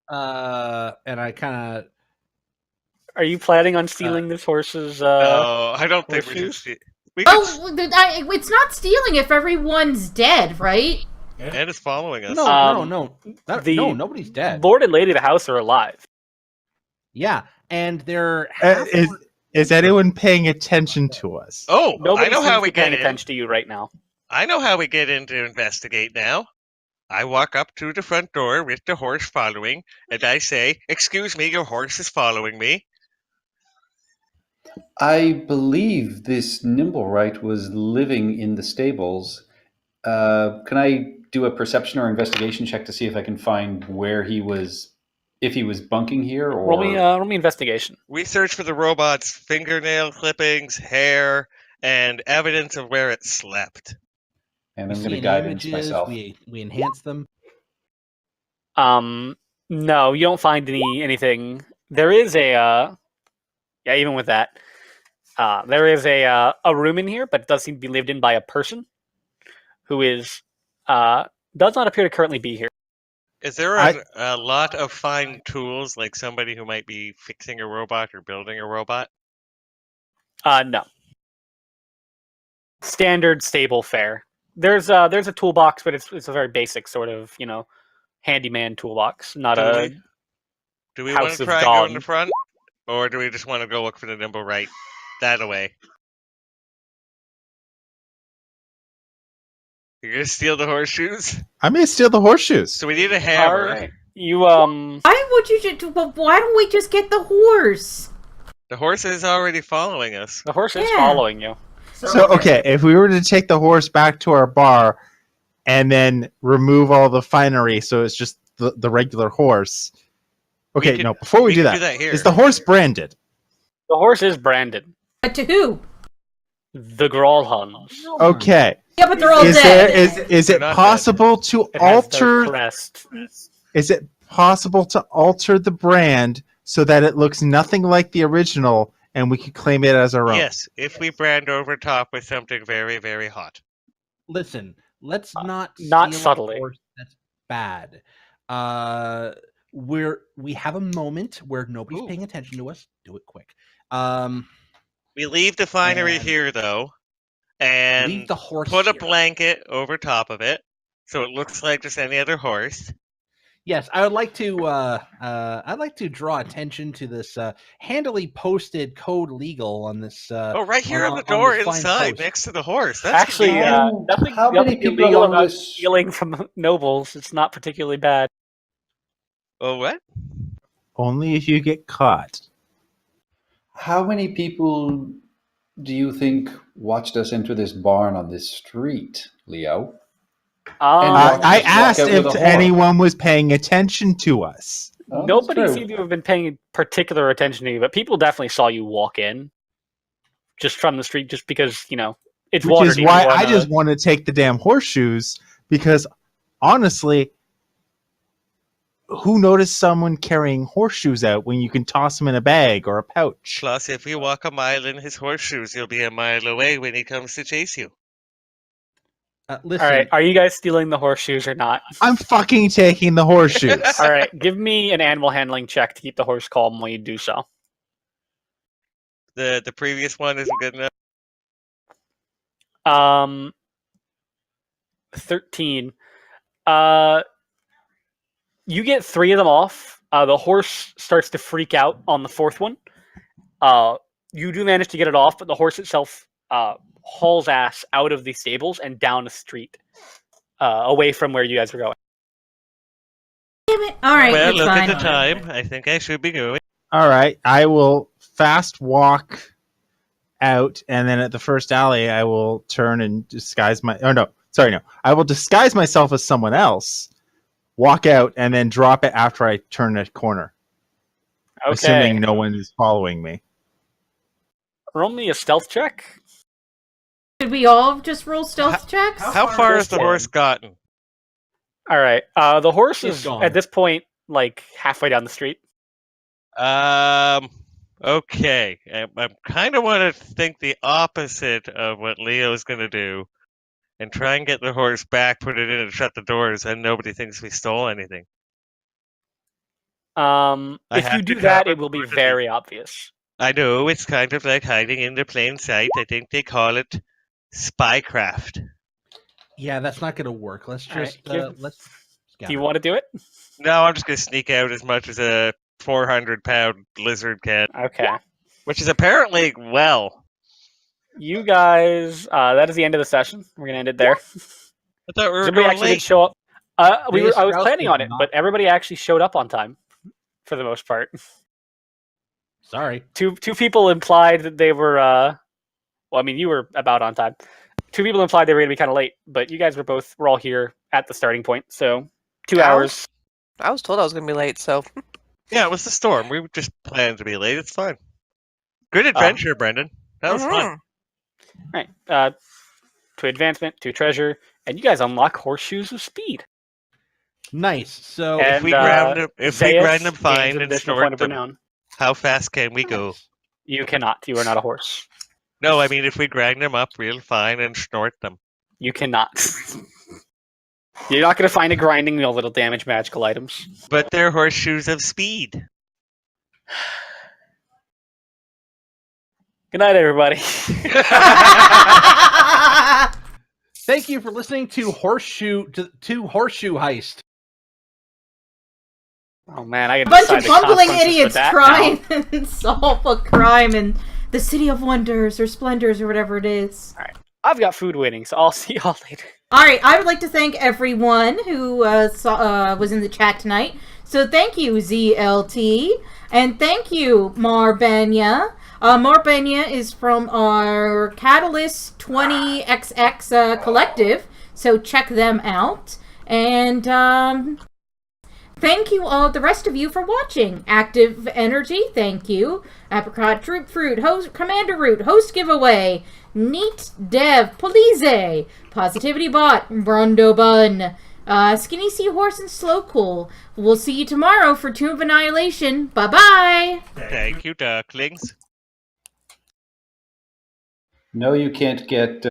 And I kind of. Are you planning on stealing this horse's? No, I don't think we should horseshoes? see. We could, It's not stealing if everyone's dead, right? and it's following us. No, the nobody's dead. Lord and Lady of the house are alive. Yeah, and they're. Is anyone paying attention to us? Oh, Nobody I know seems how to we be paying get in. attention to you right now. I know how we get in to investigate now. I walk up to the front door with the horse following, and I say, "Excuse me, your horse is following me." I believe this Nimblewright was living in the stables. Can I do a perception or investigation check to see if I can find where he was, if he was bunking here, or Roll me investigation. We search for the robot's fingernail clippings, hair, and evidence of where it slept. and We I'm see going to any guidance images. myself. We enhance them. No, you don't find anything. There is a yeah, even with that, there is a room in here, but it does seem to be lived in by a person who is does not appear to currently be here. Is there a lot of fine tools, like somebody who might be fixing a robot or building a robot? No. Standard stable fare. There's a toolbox, but it's a very basic sort of handyman toolbox, not Do we want House to of try and go in Dawn. the front, or do we just want to go look for the nimble right that away? You're gonna steal the horseshoes? I may steal the horseshoes. So we need a hammer. Alright. You Why would you just? Why don't we just get the horse? The horse is already following us. the horse is Yeah. following you. So, okay, if we were to take the horse back to our bar and then remove all the finery so it's just the regular horse. Okay, can- no, before we do can that, here. is the horse branded? The horse is branded. But to who? The Growlhuns. Okay. Yeah, but they're all Is dead. is They're it not possible to It has their alter crest. is it possible to alter the brand so that it looks nothing like the original and we could claim it as our own? Yes, if we brand over top with something very, very hot. Listen, let's not not steal a subtly. horse that's bad. We have a moment where nobody's Ooh. paying attention to us. Do it quick. We leave the finery And- here, though, and Leave the horse put a here. blanket over top of it, so it looks like just any other horse. Yes, I would like to. I'd like to draw attention to this handily posted code legal on this. Right here on the this door fine inside, post. next to the horse. That's Actually, convenient. nothing, how many nothing people illegal along about this- stealing from nobles. It's not particularly bad. Oh, what? Only if you get caught. How many people do you think watched us enter this barn on this street, Leo? Um, walk- I just walk asked out with if a whore. anyone was paying attention to us. Oh, that's nobody true. seemed to have been paying particular attention to you, but people definitely saw you walk in, just from the street, just because it's Which watered. is even why more I on just the- want to take the damn horseshoes, because honestly, who noticed someone carrying horseshoes out when you can toss them in a bag or a pouch? Plus, if you walk a mile in his horseshoes, you'll be a mile away when he comes to chase you. Listen, All right, are you guys stealing the horseshoes or not? I'm fucking taking the horseshoes. All right, give me an animal handling check to keep the horse calm while you do so. The previous one isn't good enough. 13. You get 3 of them off. The horse starts to freak out on the 4th one. You do manage to get it off, but the horse itself hauls ass out of the stables and down the street, away from where you guys were going. Damn it. All right, Well, it's look fine. at the time. I think I should be going. All right, I will fast walk out, and then at the first alley, I will turn and disguise my. Oh no, sorry, no. I will disguise myself as someone else, walk out, and then drop it after I turn a corner, Okay. assuming no one is following me. Roll me a stealth check. Did we all just roll stealth checks? How far has the horse gotten? All right. The horse It's is gone. at this point like halfway down the street. Okay. I kind of want to think the opposite of what Leo's going to do and try and get the horse back, put it in and shut the doors, and nobody thinks we stole anything. If have you to do that, cover it will be part of the- very obvious. I know, it's kind of like hiding in the plain sight. I think they call it spycraft. yeah, that's not going to work. Let's All right, just give- let's. Do you want to do it? No, I'm just going to sneak out as much as a 400-pound lizard can, Okay. which is apparently, well, You guys, that is the end of the session. We're gonna end it there. I thought we were Everybody going actually late. did show up. I was Strauss planning did on it, not. but everybody actually showed up on time, for the most part. Sorry. Two people implied that they were. Well, I mean, you were about on time. 2 people implied they were gonna be kind of late, but you guys were all here at the starting point, so 2 hours. I was told I was going to be late, so Yeah, it was the storm. We just planned to be late. It's fine. Good adventure, Brendan. That was fun. Right. To advancement, to treasure, and you guys unlock horseshoes of speed. Nice. So And, If we grind them, Zaius them gains fine an and additional point snort of them, renown. how fast can we go? You cannot. You are not a horse. No, I mean if we grind them up real fine and snort them. You cannot. You're not going to find a grinding mill that'll damage magical items. But they're horseshoes of speed. Good night, everybody. thank you for listening to Horseshoe Heist. Oh man, I A got bunch of bumbling idiots trying to solve a crime in the City of Wonders or Splendors or whatever it is. I've got food waiting, so I'll see y'all later. All right, I would like to thank everyone who was in the chat tonight. So thank you, ZLT, and thank you, Marbenya. Marbenya is from our Catalyst 20XX collective, so check them out. And thank you all, the rest of you, for watching. Active Energy, thank you. Apricot, Troop Fruit, Host, Commander Root, Host Giveaway, Neat Dev, Polize, Positivity Bot, Brondo Bun, Skinny Seahorse, and Slow Cool. We'll see you tomorrow for Tomb of Annihilation. Bye-bye! Thank you, ducklings. No, you can't get